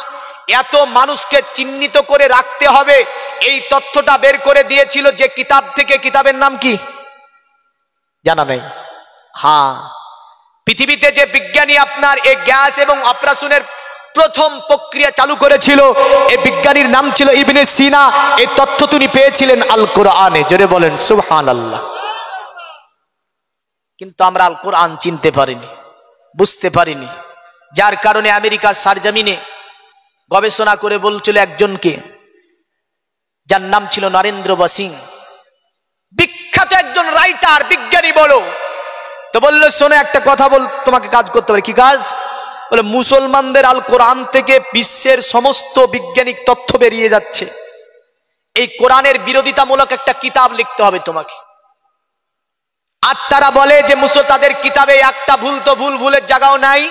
এত মানুষকে চিহ্নিত করে রাখতে হবে, এই তথ্যটা বের করে দিয়েছিল যে কিতাব থেকে। কিতাবের নাম কি জানা নেই? হ্যাঁ, পৃথিবীতে যে বিজ্ঞানী আপনার এই গ্যাস এবং অপারেশনের প্রথম প্রক্রিয়া চালু করেছিল, এই বিজ্ঞানীর নাম ছিল ইবনে সিনা। এই তথ্য তিনি পেয়েছিলেন আল কোরআনে। জোরে বলেন সুবহানাল্লাহ। কিন্তু আমরা আল কোরআন চিনতে পারিনি, বুঝতে পারিনি, যার কারণে আমেরিকার সারজামিনে গবেষণা করে বলছিল একজনকে, যার নাম ছিল নরেন্দ্র বসিং, বিখ্যাত বিখ্যাত একজন রাইটার, বিজ্ঞানী বলো। তো বললো শোনো একটা কথা বল, তোমাকে কাজ করতে পারে। কি কাজ? বলে মুসলমানদের আল কোরআন থেকে বিশ্বের সমস্ত বৈজ্ঞানিক তথ্য বেরিয়ে যাচ্ছে, এই কোরআনের বিরোধিতামূলক একটা কিতাব লিখতে হবে তোমাকে। আর তারা বলে যে তাদের কিতাবে একটা ভুল তো ভুলের জায়গাও নাই,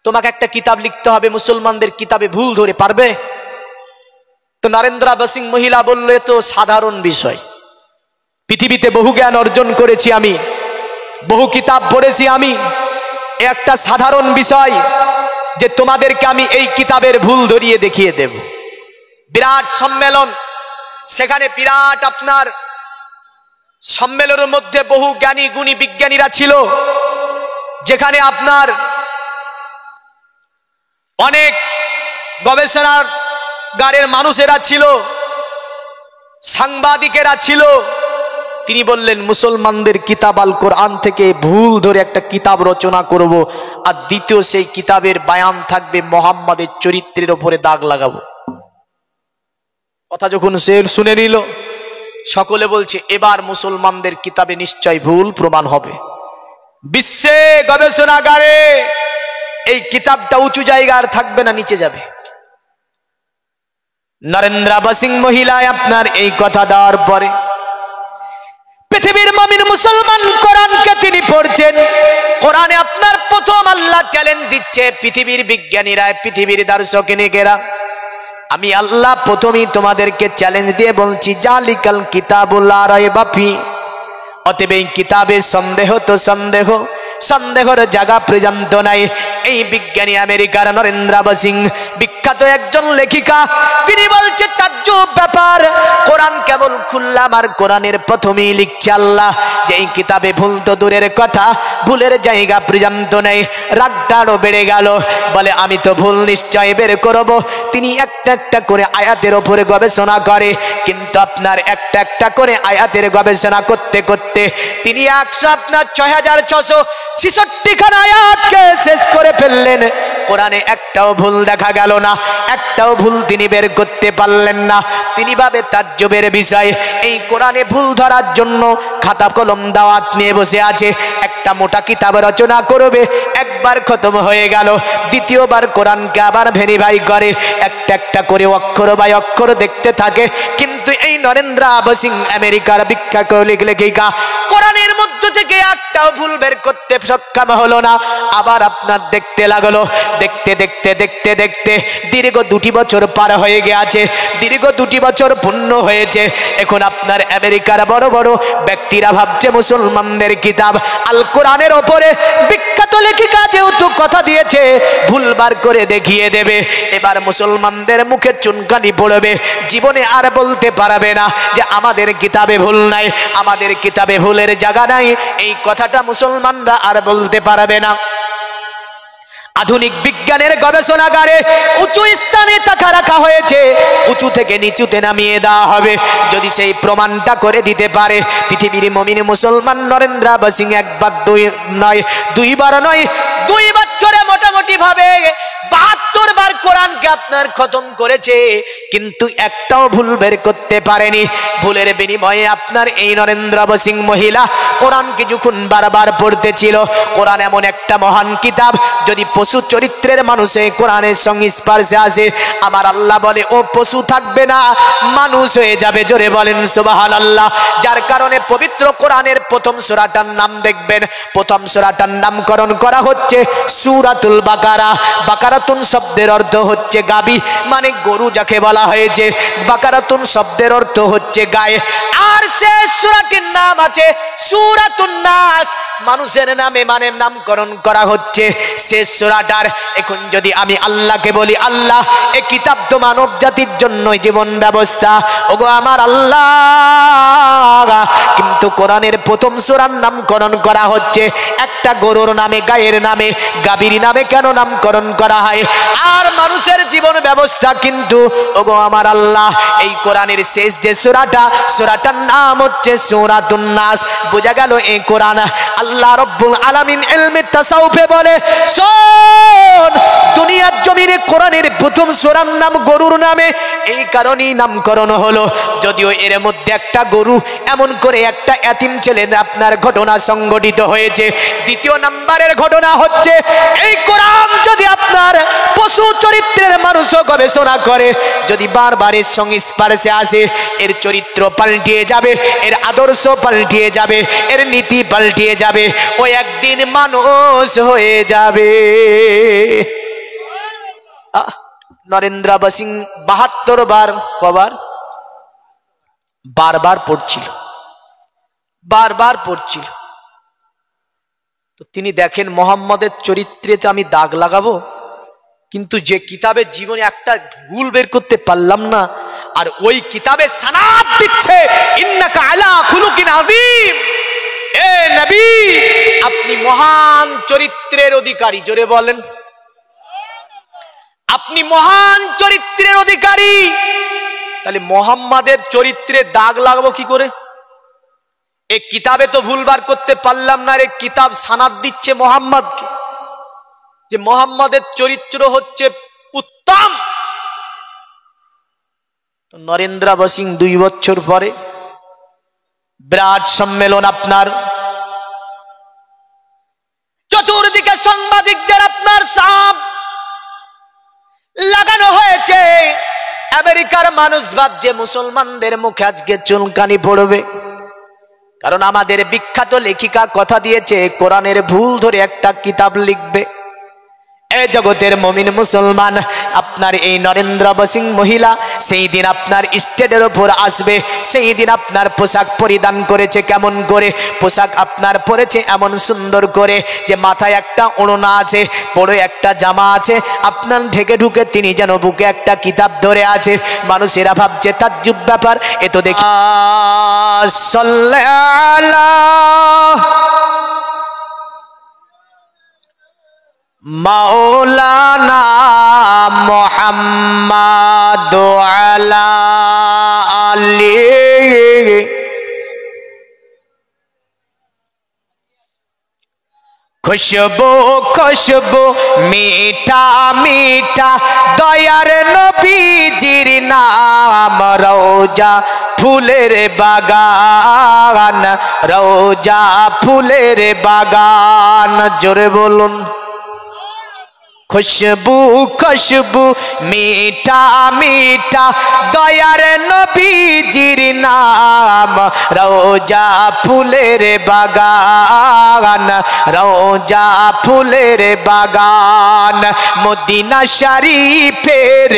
তোমাকে একটা কিতাব লিখতে হবে মুসলমানদের কিতাবে ভুল ধরে, পারবে? তো নরেন্দ্রা বসিং মহিলা বললে তো সাধারণ বিষয়, পৃথিবীতে বহু জ্ঞান অর্জন করেছি আমি, বহু কিতাব পড়েছি আমি, একটা সাধারণ বিষয় যে তোমাদেরকে আমি এই কিতাবের ভুল ধরিয়ে দেখিয়ে দেব। বিরাট সম্মেলন, সেখানে বিরাট আপনার সম্মেলনের মধ্যে বহু জ্ঞানী গুণী বিজ্ঞানীরা ছিল, যেখানে আপনার অনেক গবেষণাগারের মানুষেরা ছিল, সাংবাদিকেরা ছিল। তিনি বললেন মুসলমানদের কিতাব আল কোরআন থেকে ভুল ধরে একটা কিতাব রচনা করব, আর দ্বিতীয় সেই কিতাবের বায়ান থাকবে মোহাম্মদের চরিত্রের ওপরে দাগ লাগাবো। কথা যখন সে শুনে নিল, সকলে বলছে এবার মুসলমানদের কিতাবে নিশ্চয় ভুল প্রমাণ হবে। বিশ্বে গবেষণাগারে এই কিতাবটা উঁচু জায়গায় থাকবে না, নিচে যাবে। নরেন্দ্র বসিং মহিলায় আপনার এই কথা দেওয়ার পরে পৃথিবীর মুমিন মুসলমান কোরআনকে তিনি পড়ছেন। কোরআনে আপনার প্রথম আল্লাহ চ্যালেঞ্জ দিচ্ছে পৃথিবীর বিজ্ঞানীরা, পৃথিবীর দার্শনিকেরা, আমি আল্লাহ প্রথমেই তোমাদেরকে চ্যালেঞ্জ দিয়ে বলছি জালিকাল কিতাবুল লা রাইবা ফি, অতএব এই কিতাবের সন্দেহ তো সন্দেহ, সন্দেহের জায়গা পর্যন্ত নাই। এই বিজ্ঞানী আমেরিকার নরেন্দ্র বসিং, বিখ্যাত একজন লেখিকা, তিনি বলছে তাজ্জব ব্যাপার, কোরআন কেবল খুললাম আর কোরআনের প্রথমেই লিখছে আল্লাহ যে এই কিতাবে ভুল তো দূরের কথা, ভুলের জায়গা পর্যন্ত নেই। রাগটারও বেড়ে গেল, বলে আমি তো ভুল নিশ্চয় বের করব। তিনি একটা একটা করে আয়াতের ওপরে গবেষণা করে, কিন্তু আপনার একটা একটা করে আয়াতের গবেষণা করতে করতে তিনি 6666 খান আয়াতকে শেষ করে ফেললেন। কোরআনে একটাও ভুল দেখা গেল না, একটাও ভুল তিনি বের করতে পারলেন না। তিনি ভাবে তাজ্জবের বিষয়, এই কোরআনে ভুল ধরার জন্য খাতা কলম দাওয়াত নিয়ে বসে আছে, একটা মোটা কিতাব রচনা করবে, একবার খতম হয়ে গেল, দ্বিতীয়বার কোরআনকে আবার ভেরিফাই করে, একটা একটা করে অক্ষর বাই অক্ষর দেখতে থাকে। কিন্তু এই নরেন্দ্র বসিং আমেরিকার বিখ্যাত লেখিকা কোরআনের মধ্য থেকে একটাও ভুল বের করতে সক্ষম হলো না। আবার আপনার দেখতে লাগলো, দেখতে দেখতে দেখতে দেখতে দীর্ঘ 2 বছর পার হয়ে গেছে, দীর্ঘ 2 বছর পূর্ণ হয়েছে। এখন আপনার আমেরিকার বড় বড় ব্যক্তিরা ভাবছে মুসলমানদের কিতাব আল কোরআনের ওপরে বিখ্যাত লেখিকা যেহেতু কথা দিয়েছে ভুল বার করে দেখিয়ে দেবে, এবার মুসলমানদের মুখে চুনকানি পড়বে, জীবনে আর বলতে পারবে না যে আমাদের কিতাবে ভুল নাই, আমাদের কিতাবে ভুলের জায়গা নাই। এই কথাটা মুসলমানরা আর বলতে পারবে না। আধুনিক বিজ্ঞানের গবেষণাগারে উঁচু স্থানে টাকা রাখা হয়েছে, উঁচু থেকে নিচুতে নামিয়ে দেওয়া হবে যদি সেই প্রমাণটা করে দিতে পারে। পৃথিবীর মুমিন মুসলমান নরেন্দ্র বসিং একবার নয়, 2 বার নয়, 2 বছরে মোটামুটি ভাবে 72 বার কোরআনকে আপনার খতম করেছে, কিন্তু একটাও ভুল বের করতে পারেনি। ভুলের বিনিময়ে আপনার এই নরেন্দ্র বসিং মহিলা কোরআনকে যখন বারবার পড়তেছিল, কোরআন এমন একটা মহান কিতাব, যদি পশু চরিত্রের মানুষে কোরআনের সংস্পর্শে আসে, আমার আল্লাহ বলে ও পশু থাকবে না, মানুষ হয়ে যাবে। জোরে বলেন সুবহানাল্লাহ। যার কারণে পবিত্র কোরআনের প্রথম সূরাটার নাম দেখবেন, প্রথম সূরাটার নামকরণ করা হচ্ছে সূরাতুল বাকারা। বাকারাতুন শব্দের অর্থ হচ্ছে গাবি, মানে গরু যাকে বলা হয়েছে। বাকারাতুন শব্দের অর্থ হচ্ছে গায়ে। আর শেষ সূরাটির নাম আছে সূরাতুন নাস, মানুষের নামে মানে নামকরণ করা হচ্ছে শেষ সূরাটার। এখন যদি আমি আল্লাহকে বলি আল্লাহ এই কিতাব তো মানব জাতির জন্য জীবন ব্যবস্থা, ওগো আমার আল্লাহ, কিন্তু কোরআনের প্রথম সূরার নামকরণ করা হচ্ছে একটা গরুর নামে, গায়ের নামে, গাভীর নামে কেন নামকরণ করা হয়? আর মানুষের জীবন ব্যবস্থা কিন্তু ওগো আমার আল্লাহ এই কোরআনের শেষ যে সূরাটা সূরাটার নাম হচ্ছে সূরাতুন নাস। বোঝা গেল এই কোরআন আল্লাহ রাব্বুল আলামিন ইলমে তাসাউফে বলে, শোন দুনিয়ার জমিনে কোরআনের প্রথম সূরার নাম গরুর নামে এই কারণেই নামকরণ হলো, যদিও এর মধ্যে একটা গরু এমন করে একটা এতিম ছেলে আপনার ঘটনা সংঘটিত হয়েছে। দ্বিতীয় নাম্বারের ঘটনা হচ্ছে এই কোরআন যদি আপনার পশু চরিত্রের মানুষও গবেষণা করে, যদি বারবার এর সংস্পর্শে আসে, এর চরিত্র পাল্টিয়ে যাবে, এর আদর্শ পাল্টিয়ে যাবে, এর নীতি পাল্টিয়ে যাবে, ও একদিন মানুষ হয়ে যাবে। নরেন্দ্র বসিং 72 বার কবার বারবার পড়ছিল, বারবার পড়ছিল। তো তিনি দেখেন মোহাম্মদের চরিত্রে তো আমি দাগ লাগাবো, কিন্তু যে কিতাবের জীবনে একটা ভুল বের করতে পারলাম না, আর ওই কিতাবে সনাদ দিচ্ছে ইন্নাকা আলা খুলুকিন আযীম, এ নবী আপনি মহান চরিত্রের অধিকারী। জোরে বলেন, আপনি মহান চরিত্রের অধিকারী। তাহলে মোহাম্মদের চরিত্রে দাগ লাগাবো কি করে? এই কিতাবে তো ভুলবার করতে পারলাম না, রে কিতাব সনাদ দিচ্ছে মোহাম্মদকে যে মোহাম্মদের চরিত্র হচ্ছে উত্তম। নরেন্দ্র বসিং 2 বছর পরে বিরাট সম্মেলন, আপনার চতুর্দিকে সাংবাদিকদের আপনার চাপ লাগানো হয়েছে। আমেরিকার মানুষ ভাবছে মুসলমানদের মুখে আজকে চুলকানি পড়বে, কারণ আমাদের বিখ্যাত লেখিকা কথা দিয়েছে কোরআনের ভুল ধরে একটা কিতাব লিখবে। এ জগতের মুমিন মুসলমান, আপনার এই নরেন্দ্র বসিং মহিলা সেই দিন আপনার স্টেজের উপর আসবে, সেই দিন আপনার পোশাক পরিধান করেছে কেমন করে? পোশাক আপনার পরেছে এমন সুন্দর করে যে মাথায় একটা ওড়না আছে, পরে একটা জামা আছে, আপনার ঢেকে ঢুকে তিনি যেন বুকে একটা কিতাব ধরে আছে। মানুষেরা ভাবছে তাজ্জুব ব্যাপার, এ তো দেখি মাওলানা মুহাম্মদ আলা আলি। খুশবু খুশবু মিঠা মিঠা দয়ার নবীজির নাম, রওজা ফুলের বাগান, রওজা ফুলের বাগান। জোরে বলুন, খুশবু খুশবু মিঠা মিঠা দয়ার নবীজির নাম, রওজা ফুলের বাগান, রওজা ফুলের বাগান। মদিনা শরীফের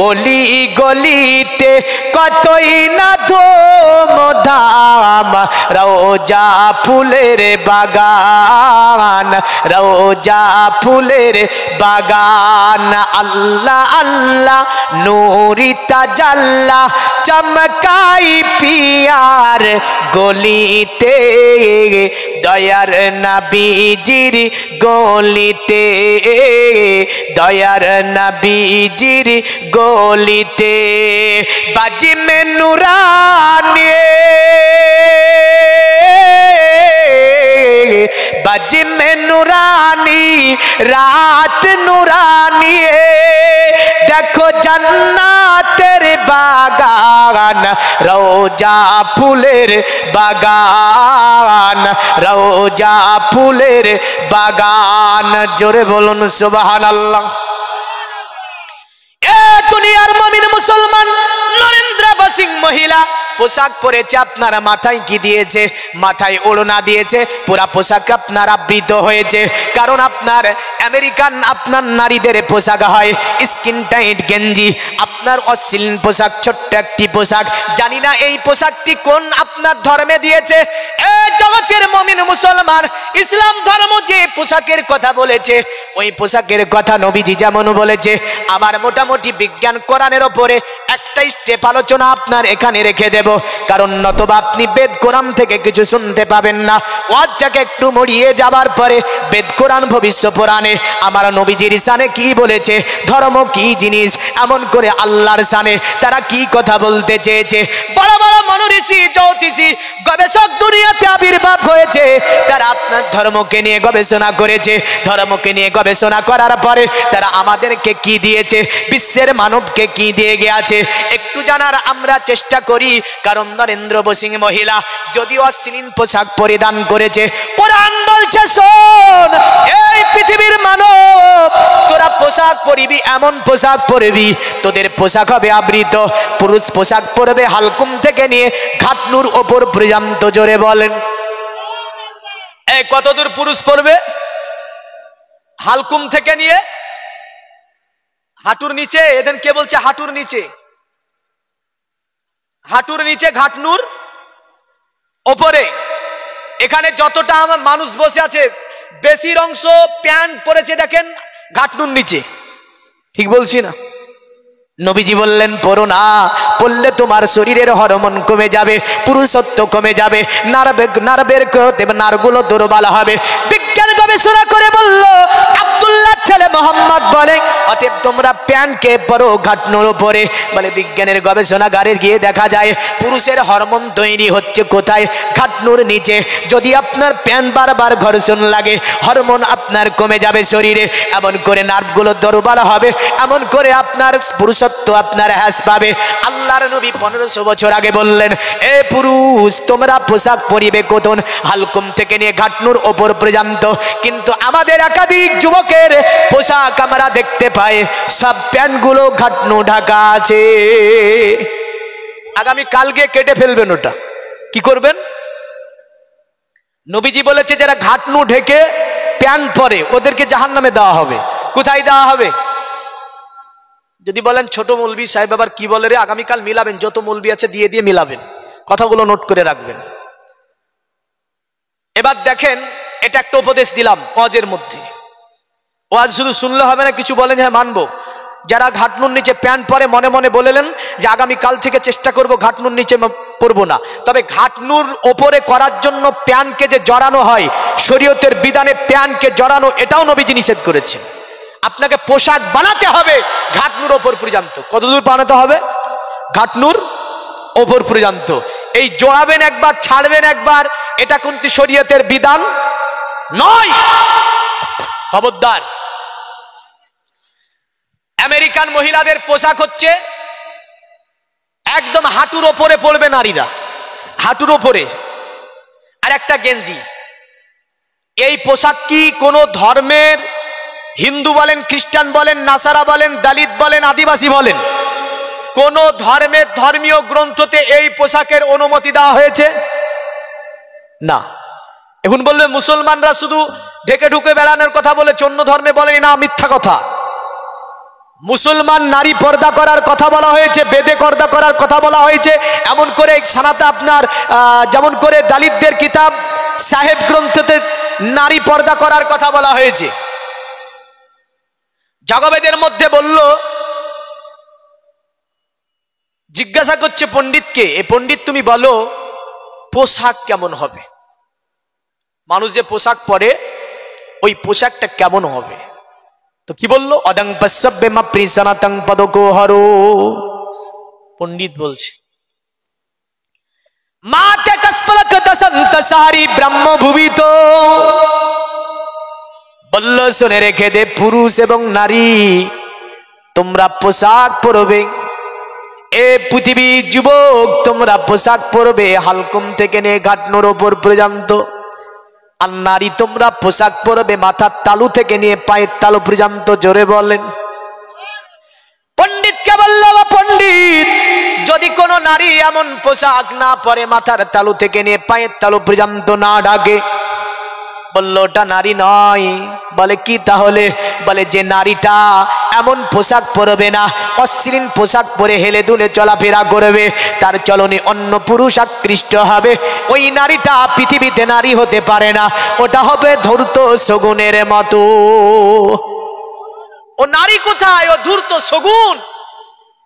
অলি গলিতে কতই না ধুমধাম, রওজা ফুলের বাগান, রওজা ফুলের বাগান। আল্লাহ আল্লাহ নূরি তাজাল্লা চমকাই পিয়ার গলিতে, দয়ার নবীজির গলিতে, দয়ার নবীজির গলিতে। বাজিমে নুরানি, বাজিমে নুরানি, রাত নুরানি, দেখো জান্নাতের বাগান, রওজা ফুলের বাগান, রওজা ফুলের বাগান। জোরে বলুন সুবহানাল্লাহ। এ দুনিয়ার মুমিন মুসলমান, নরেন্দ্র বসিং মহিলা পোশাক পরেছে, আপনারা মাথায় কি দিয়েছে? মাথায় ওড়না দিয়েছে, পুরা পোশাক আপনার আবৃত হয়েছে। কারণ আপনার আমেরিকান আপনার নারীদের পোশাক হয় স্কিন টাইট গেঞ্জি, আপনার অশ্লীল পোশাক, ছোট্ট একটি পোশাক। জানি না এই পোশাকটি কোন আপনার ধর্মে দিয়েছে। এ জগতের মুমিন মুসলমান, ইসলাম ধর্ম যে পোশাকের কথা বলেছে, ওই পোশাকের কথা নবীজি যেমন বলেছে, আমার মোটামুটি বিজ্ঞান কোরআনের ওপরে একটা স্টেপ আলোচনা আপনার এখানে রেখে দেব। কারণ নতবা আপনি বেদ কোরআন থেকে কিছু শুনতে পাবেন না। ওয়াজটাকে একটু মরিয়ে যাবার পরে বেদ কোরআন ভবিষ্য পুরাণে আমার নবীজির শানে কি বলেছে, ধর্ম কি জিনিস, এমন করে আল্লাহর শানে তারা কি কথা বলতে চেয়েছে। বড় বড় মনীষী, জ্যোতিষী, গবেষক দুনিয়াতে আবির্ভাব হয়েছে, তারা আপনার ধর্মকে নিয়ে গবেষণা করেছে। ধর্মকে নিয়ে গবেষণা করার পরে তারা আমাদেরকে কি দিয়েছে, বিশ্বের মানবকে কি দিয়ে গিয়েছে একটু জানার আমরা চেষ্টা করি। কারণ নরেন্দ্র বসিং মহিলা যদিও অশ্লীল পোশাক পরিধান করেছে, কোরআন বলছে শোন এই পৃথিবীর মানব, তোরা পোশাক পরবি, এমন পোশাক পরবি তোদের পোশাক হবে আবৃত। পুরুষ পোশাক পরবে হালকুম থেকে নিয়ে ঘাটনুর ওপর পর্যন্ত। জোরে বলেন এই কতদূর পুরুষ পরবে? হালকুম থেকে নিয়ে হাঁটুর নিচে। এদের কে বলছে হাঁটুর নিচে? হাঁটুর নিচে ঘাটনুর ওপরে। এখানে যতটা আমার মানুষ বসে আছে বেশির অংশ প্যান্ট পরেছে দেখেন ঘাটনুর নিচে। ঠিক বলছি না? নবীজি বললেন পরো না, পড়লে তোমার শরীরের হরমোন কমে যাবে, পুরুষত্ব কমে যাবে, নারগুলো দুর্বল হবে। বিজ্ঞান গবেষণা করে বলল, আব্দুল্লাহ ছেলে মোহাম্মদ বলে অতএব তোমরা প্যান্টকে পরো ঘাটনুর উপরে। বলে বিজ্ঞানের গবেষণাগারে গিয়ে দেখা যায় পুরুষের হরমোন তৈরি হচ্ছে কোথায়? ঘাটনুর নিচে। যদি আপনার প্যান্ট বারবার ঘর্ষণ লাগে, হরমোন আপনার কমে যাবে শরীরে, এমন করে নার্ভগুলো দুর্বল হবে, এমন করে আপনার পুরুষত্ব আপনার হ্রাস পাবে। আল্লাহর নবী 1500 বছর আগে বললেন, এ পুরুষ তোমরা পোশাক পরিবে কোতন হালকুম থেকে নিয়ে ঘাটনুর ওপর পর্যন্ত। কিন্তু আমাদের একাধিক যুবকের পোশাক আমরা দেখতে পাই সব প্যান্টগুলো ঘাটনু ঢাকা আছে। আগামী কালকে কেটে ফেলবেন ওটা। কি করবেন? নবীজি বলেছে যারা ঘাটনু ঢেকে প্যান্ট পরে ওদেরকে জাহান্নামে দেওয়া হবে। কোথায় দেওয়া হবে? যদি বলেন ছোট মৌলবি সাহেব আবার কি বলে রে, আগামীকাল মিলাবেন, যত মৌলবি আছে দিয়ে দিয়ে মিলাবেন, কথাগুলো নোট করে রাখবেন। এবার দেখেন, এটা একটা উপদেশ দিলাম ওয়াজের মধ্যে। ওয়াজ শুধু শুনলে হবে না, কিছু বলেন হ্যাঁ মানবো। যারা ঘাটনুর নিচে প্যান্ট পরে মনে মনে বলেলেন যে আগামীকাল থেকে চেষ্টা করব ঘাটনুর নিচে পরবো না। তবে ঘাটনুর ওপরে করার জন্য প্যান্টকে যে জড়ানো হয়, শরীয়তের বিধানে প্যান্টকে জড়ানো এটাও নবীজি নিষেধ করেছেন। আপনাকে পোশাক বানাতে হবে ঘাটনুর ওপর পর্যন্ত। কতদূর বানাতে হবে? ঘাটনুর ওপর পর্যন্ত। এই জড়াবেন একবার, ছাড়বেন একবার, এটা কিন্তু শরীয়তের বিধান নয়। খবরদার। আমেরিকান মহিলাদের পোশাক হচ্ছে একদম হাঁটুর ওপরে পড়বে নারীরা, হাঁটুর ওপরে, আর একটা গেঞ্জি। এই পোশাক কি কোনো ধর্মের, হিন্দু বলেন, খ্রিস্টান বলেন, নাসারা বলেন, দলিত বলেন, আদিবাসী বলেন, কোন ধর্মের ধর্মীয় গ্রন্থতে এই পোশাকের অনুমতি দেওয়া হয়েছে না। এখন বলবে মুসলমানরা শুধু ঢেকে ঢুকে বেড়ানোর কথা বলেছে, অন্য ধর্মে বলেনি। না, মিথ্যা কথা। মুসলমান নারী পর্দা করার কথা বলা হয়েছে, বেদে পর্দা করার কথা বলা হয়েছে। এমন করে সানাতে আপনার যেমন করে দলিতদের কিতাব সাহেব গ্রন্থতে নারী পর্দা করার কথা বলা হয়েছে। জগবেদের মধ্যে বলল, জিজ্ঞাসা করছে পণ্ডিতকে, এ পণ্ডিত তুমি বলো পোশাক কেমন হবে? মানুষ যে পোশাক পরে ওই পোশাকটা কেমন হবে? তো কি বললো? অদং পশ্যব্বে মাপ্রি সনাতং পদকো হরো। পণ্ডিত বলছে মাতে কস্পলক দসন্ত সারি ব্রহ্ম ভুবিত। বলল শুনে রেখে দে পুরুষ এবং নারী, তোমরা পোশাক পরবে। এ পৃথিবীর যুবক তোমরা পোশাক পরবে হালকুম থেকে নিয়ে ঘাটনুর ওপর পর্যন্ত। আর নারী তোমরা পোশাক পরবে মাথার তালু থেকে নিয়ে পায়ের তালু পর্যন্ত। জোরে বলেন। পণ্ডিতকে বলল, পণ্ডিত যদি কোনো নারী এমন পোশাক না পরে, মাথার তালু থেকে নিয়ে পায়ের তালু পর্যন্ত না ঢাকে, বলল ওটা নারী নয়। বলে কি তাহলে? বলে যে নারীটা এমন পোশাক পরবে না, অশ্লীল পোশাক পরে হেলে দুলে চলাফেরা করবে, তার চলনে অন্য পুরুষ আকৃষ্ট হবে, ওই নারীটা পৃথিবীতে নারী হতে পারে না, ওটা হবে ধূর্ত শগুনের মতো। ও নারী কোথায়? ও ধূর্ত শগুন।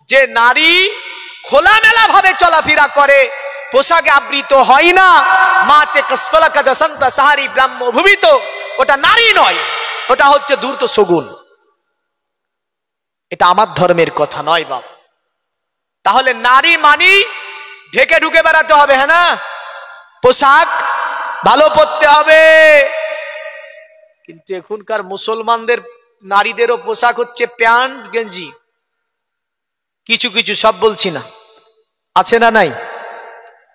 যে নারী খোলামেলা ভাবে চলাফেরা করে, পোশাকে আবৃত হয় না, মাতে কসফলকা দসন্ত সাহারি ব্রহ্ম ভুবিত, ওটা নারী নয়। ওটা হচ্ছে ধূর্ত শগুন। এটা আমার ধর্মের কথা নয় বাপ। তাহলে নারী মানি ঢেকে ঢুকে বেড়াতে হবে, হ্যাঁ না? পোশাক ভালো পরতে হবে। কিন্তু এখনকার মুসলমানদের নারীদেরও পোশাক হচ্ছে প্যান্ট গেঞ্জি, কিছু কিছু, সব বলছি না, আছে না নাই?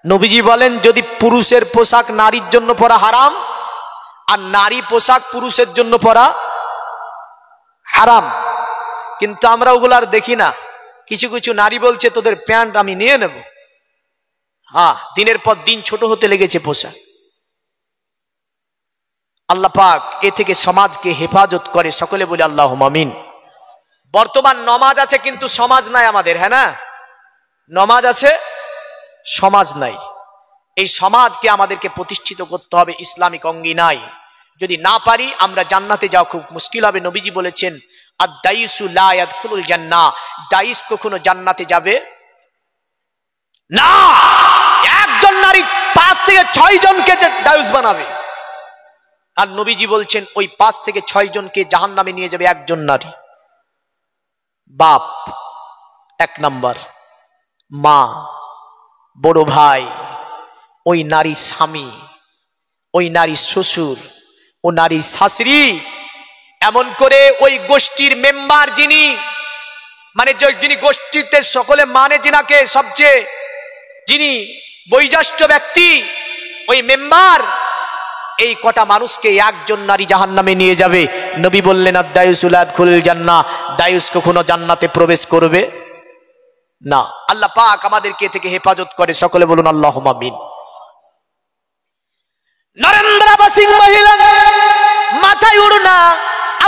নবীজি বলেন যদি পুরুষের পোশাক নারীর জন্য পরা হারাম আর নারী পোশাক পুরুষের জন্য পরা হারাম, কিন্তু আমরা ওগুলো আর দেখি না। কিছু কিছু নারী বলছে তোদের প্যান্ট আমি নিয়ে নেব। হ্যাঁ, দিনের পর দিন ছোট হতে লেগেছে পোশাক। আল্লাহ পাক এ থেকে সমাজকে হেফাজত করে, সকলে বলে আল্লাহুম্মা আমিন। বর্তমান নমাজ আছে কিন্তু সমাজ নাই আমাদের, হ্যাঁ না? নমাজ আছে, সমাজ নাই। এই সমাজকে আমাদেরকে প্রতিষ্ঠিত করতে হবে ইসলামিক অঙ্গিনায়। যদি না পারি আমরা জান্নাতে যাওয়া খুব মুশকিল হবে। নবীজি বলেছেন আদ-দাইসু লা ইয়াদখুলুল জান্নাহ, দাইস কখনো জান্নাতে যাবে না। একজন নারী 5 থেকে 6 জনকে দাইস বানাবে, আর নবীজি বলছেন ওই 5 থেকে 6 জনকে জাহান্নামে নিয়ে যাবে একজন নারী। বাপ 1 নাম্বার, মা, বড় ভাই, ওই নারী স্বামী, ওই নারী শ্বশুর, ও নারী শাশুড়ি, এমন করে ওই গোষ্ঠীর মেম্বার যিনি, মানে যিনি গোষ্ঠীতে সকলে মানে যিনাকে সবচেয়ে, যিনি বয়োজ্যেষ্ঠ ব্যক্তি, ওই মেম্বার, এই কটা মানুষকে একজন নারী জাহান্নামে নিয়ে যাবে। নবী বললেন আদ-দায়ুসু লা ইয়াদখুলুল জান্নাহ, দায়ুস কখনো জান্নাতে প্রবেশ করবে না। আল্লাহ পাক আমাদেরকে থেকে হেফাজত করে, সকলে বলুন আল্লাহুম্মা আমিন। নরেন্দ্র সিং মহিলা মাথায় উড়না,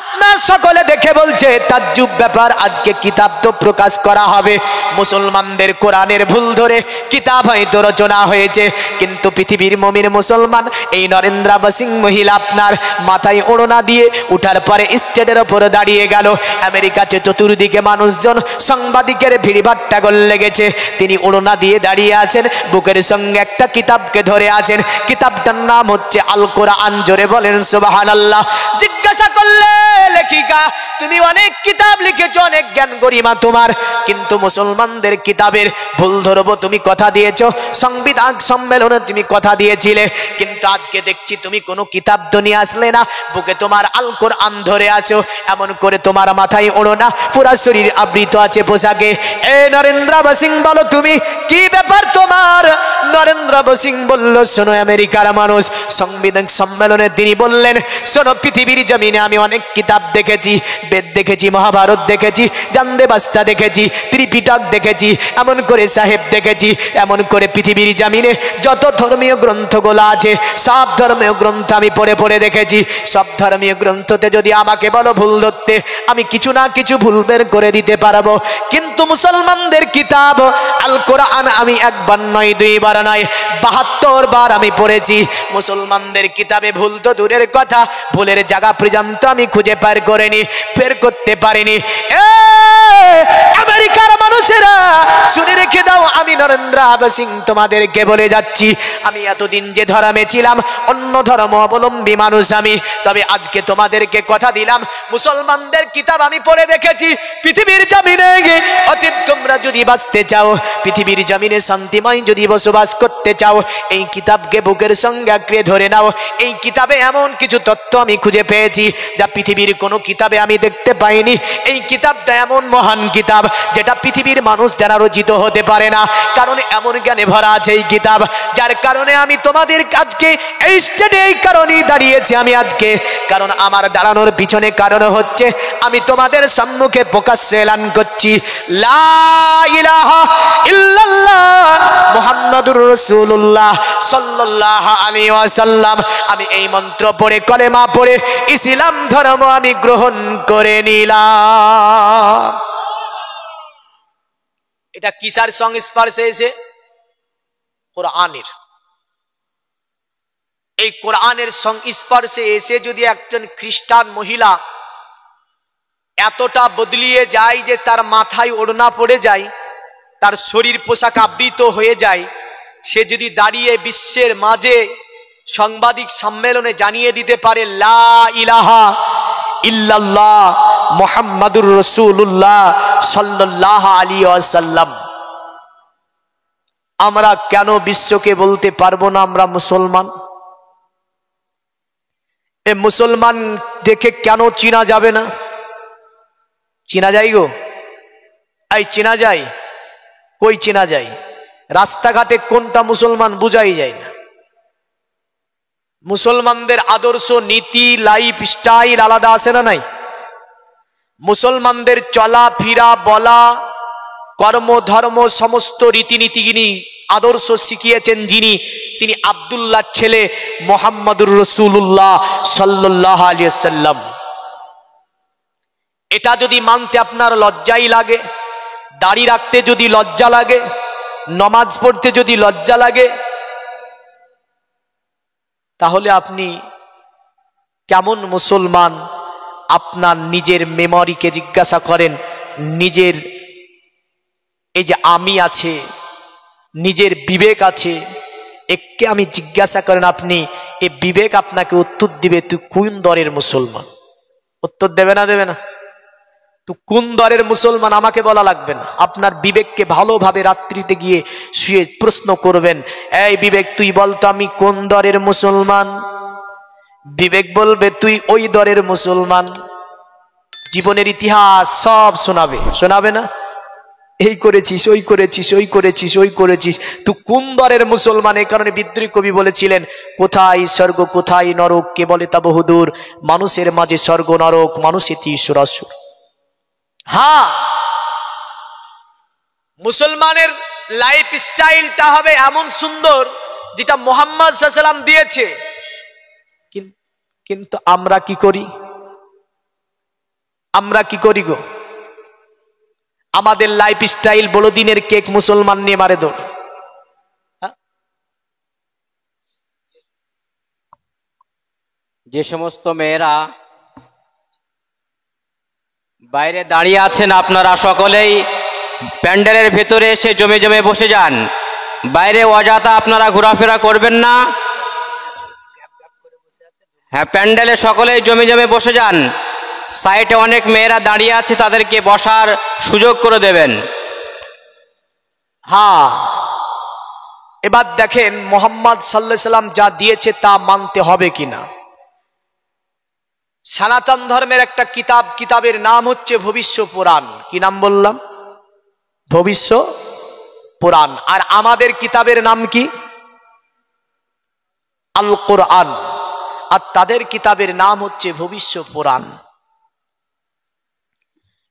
আপনার সকলে দেখে বলছে তাজ্জুব ব্যাপার। আজকে কিতাব তো প্রকাশ করা হবে, মুসলমানদের কোরআনের ভুল ধরে কিতাব হয়তো রচনা হয়েছে, কিন্তু পৃথিবীর মুমিন মুসলমান এই নরেন্দ্র সিং মহিলা আপনার মাথায় ওড়না দিয়ে উঠার পরে স্টেজের ওপর দাঁড়িয়ে গেল। আমেরিকাতে চতুর্দিকে মানুষজন, সাংবাদিকের ভিড়ভাট্টা লেগেছে, তিনি ওড়না দিয়ে দাঁড়িয়ে আছেন, বুকের সঙ্গে একটা কিতাবকে ধরে আছেন। কিতাবটার নাম হচ্ছে আল কোরআন। জোরে বলেন সুবহানাল্লাহ। জিজ্ঞাসা করলে লেখিকা তুমি অনেক কিতাব লিখেছো, অনেক জ্ঞান গরিমা তোমার, কিন্তু মুসলমানদের কিতাবের ভুল ধরবো তুমি কথা দিয়েছো, সংবিধান সম্মেলনে তুমি কথা দিয়েছিলে, কিন্তু আজকে দেখছি তুমি কোনো কিতাব তো নিয়ে আসলে না, বুকে তোমার আল কোরআন ধরে আছো, এমন করে তোমার মাথায় ওড়না, পুরা শরীর আবৃত আছে পোশাকে। এ নরেন্দ্র সিং বলো তুমি কি ব্যাপার তোমার? নরেন্দ্র সিং বলল শোনো আমেরিকার মানুষ, সংবিধান সম্মেলনে তিনি বললেন শোনো পৃথিবীর জমিনে আমি অনেক কিতাব দেখেছি, বেদ দেখেছি, মহাভারত দেখেছি, জান্দে বাস্তা দেখেছি, ত্রিপিটক দেখেছি, এমন করে সাহেব দেখেছি, এমন করে পৃথিবীর জমিনে যত ধর্মীয় গ্রন্থগুলো আছে সব ধর্মীয় গ্রন্থ আমি পড়ে পড়ে দেখেছি। সব ধর্মীয় গ্রন্থতে যদি আমাকে বলো ভুল ধরতে, আমি কিছু না কিছু ভুল বের করে দিতে পারবো, কিন্তু মুসলমানদের কিতাব আল কোরআন আমি একবার নয়, দুইবার নয়, 72 বার আমি পড়েছি। মুসলমানদের কিতাবে ভুল তো দূরের কথা, ভুলের জায়গা পর্যন্ত আমি খুঁজে বের করতে পারিনি। আমেরিকার মানুষেরা শুনে রেখে দাও, আমি নরেন্দ্র সিং তোমাদেরকে বলে যাচ্ছি, আমি এতদিন যে ধর্মে ছিলাম অন্য ধর্ম অবলম্বী মানুষ আমি, তবে আজকে তোমাদেরকে কথা দিলাম মুসলমানদের কিতাব আমি পড়ে দেখেছি। পৃথিবীর জমিনে অতীত তোমরা যদি বাঁচতে চাও, পৃথিবীর জমিনে শান্তিময় যদি বসবাস করতে চাও, এই কিতাবকে বুকের সঙ্গে আঁকড়ে ধরে নাও। এই কিতাবে এমন কিছু তথ্য আমি খুঁজে পেয়েছি যা পৃথিবীর কোনো কিতাবে আমি দেখতে পাইনি। এই কিতাবটা এমন মহান কিতাব যেটা পৃথিবীর মানুষ যারা রচিত হতে পারে না, কারণ এমন জ্ঞানে ভরা আছে এই কিতাব, যার কারণে আমি তোমাদের আজকে এই স্টেজে এই কারণেই দাঁড়িয়েছি আমি আজকে, কারণ আমার দাঁড়ানোর পিছনে কারণ হচ্ছে আমি তোমাদের সম্মুখে প্রকাশ্যে এলান করছি লা ইলাহা ইল্লাল্লাহ মুহাম্মাদুর রাসূলুল্লাহ সাল্লাল্লাহু আলাইহি ওয়াসাল্লাম। আমি এই মন্ত্র পড়ে কলেমা পড়ে ইসলাম ধর্ম আমি গ্রহণ করে নিলাম। এটা কিসার সংস্পর্শে এসে? কোরআনের। এই কোরআনের সংস্পর্শে এসে যদি একজন খ্রিস্টান মহিলা এতটা বদলিয়ে যায় যে তার মাথায় ওড়না পড়ে যায়, তার শরীর পোশাক আবৃত হয়ে যায়, সে যদি দাঁড়িয়ে বিশ্বের মাঝে সাংবাদিক সম্মেলনে জানিয়ে দিতে পারে লা ইলাহা ইল্লাল্লাহ মুহাম্মাদুর রাসূলুল্লাহ সাল্লাল্লাহু আলাইহি ওয়াসাল্লাম। আমরা কেন বিশ্বকে বলতে পারবো না আমরা মুসলমান? এ মুসলমান দেখে কেন চিনা যাবে না? চিনা যায় গো, এই চিনা যায়? কই চিনা যায়? রাস্তাঘাটে কোনটা মুসলমান বুঝাই যায় না। মুসলমানদের আদর্শ, নীতি, লাইফ স্টাইল আলাদা আছে না নাই? মুসলমানদের চলা ফিরা, বলা, কর্ম, ধর্ম, সমস্ত রীতিনীতিগিনি আদর্শ শিখিয়েছেন যিনি, তিনি আব্দুল্লাহ ছেলে মুহাম্মাদুর রাসূলুল্লাহ সাল্লাল্লাহু আলাইহি ওয়াসাল্লাম। এটা যদি মানতে আপনার লজ্জাই লাগে, দাড়ি রাখতে যদি লজ্জা লাগে, নমাজ পড়তে যদি লজ্জা লাগে, তাহলে আপনি কেমন মুসলমান? আপনার নিজের মেমরিকে জিজ্ঞাসা করেন, নিজের এই যে আমি আছে, নিজের বিবেক আছে, একে আমি জিজ্ঞাসা করেন, আপনি এই বিবেক আপনাকে উত্তর দিবে তুই কোন দরের মুসলমান। উত্তর দেবে না? দেবে না? তুই কোন দরের মুসলমান আমাকে বলা লাগবে না, আপনার বিবেককে ভালোভাবে রাত্রিতে গিয়ে শুয়ে প্রশ্ন করবেন, এই বিবেক তুই বলতো আমি কোন দরের মুসলমান? বিবেক বলবে তুই ওই দরের মুসলমান। জীবনের ইতিহাস সব শোনাবে, শোনাবে না? এই করেছিস, ওই করেছিস, ওই করেছিস, ওই করেছিস, তুই কোন দরের মুসলমান? এই কারণে বিদ্রোহী কবি বলেছিলেন, কোথায় স্বর্গ কোথায় নরক, কে বলে তা বহুদূর, মানুষের মাঝে স্বর্গ নরক, মানুষ এটি ঈশ্বর আসুর। হ্যাঁ, মুসলমানের লাইফ স্টাইলটা হবে এমন সুন্দর যেটা মুহাম্মদ সাল্লাল্লাহু আলাইহি ওয়াসাল্লাম দিয়েছে। কিন্তু আমরা কি করি? আমরা কি করি গো? আমাদের লাইফ স্টাইল বড় দিনের কেক মুসলমান নিয়ে মারে দৌড়। যে সমস্ত মেয়েরা বাইরে দাঁড়িয়ে আছেন, আপনারা সকলেই প্যান্ডেলের ভেতরে এসে জমে জমে বসে যান। বাইরে অযথা আপনারা ঘোরাফেরা করবেন না। হ্যাঁ, প্যান্ডেলে সকলেই জমে জমে বসে যান। সাইডে অনেক মেয়েরা দাঁড়িয়ে আছে, তাদেরকে বসার সুযোগ করে দেবেন। হ্যাঁ, এবার দেখেন মুহাম্মদ সাল্লাল্লাহু আলাইহি ওয়াসাল্লাম যা দিয়েছে তা মানতে হবে কিনা। সনাতন ধর্মের একটা কিতাব, কিতাবের নাম হচ্ছে ভবিষ্য পুরাণ। কি নাম বললাম? ভবিষ্য পুরাণ। আর আমাদের কিতাবের নাম কি? আল কোরআন। আর তাদের কিতাবের নাম হচ্ছে ভবিষ্য পুরাণ।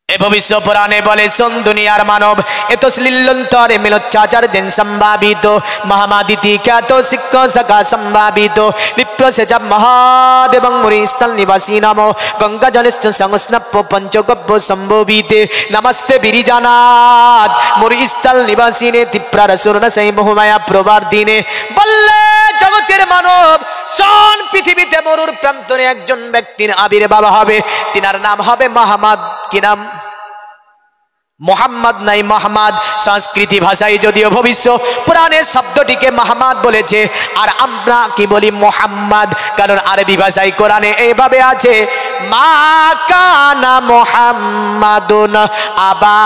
এ ভবিষ্য পুরাণে বলে, শোন দুনিয়ার মানব, এ তো শ্লীলন্তরে মিলোচ্চাচার দেন সম্ভাবিত, মহামাদিতি খ্যাত শিক্ষ সখা সম্ভাবিত, বিপ্রসেচা মহাদ এবং মুরিস্থল নিবাসী নাম গঙ্গা জনিষ্ঠ সংস্নপ্য পঞ্চগব্য সম্ভবিতে, নমস্তে বিরিজানাথ মুরিস্থল নিবাসিনে তীব্রার সুরণ সেই বহুমায়া প্রবার দিনে। বললে জগতের মানব, শোন, পৃথিবীতে মরুর প্রান্তরে একজন ব্যক্তির আবির্ভাব হবে, তিনার নাম হবে মুহাম্মদ। কি নাম? মোহাম্মদ নাই, মোহাম্মদ। সংস্কৃতি ভাষায় যদিও ভবিষ্য পুরাণের শব্দটিকে মোহাম্মদ বলেছে, আর আমরা কি বলি? মোহাম্মদ। কারণ আরবি ভাষায় কোরআনে এইভাবে আছে, মা কানা মুহাম্মাদুন আবা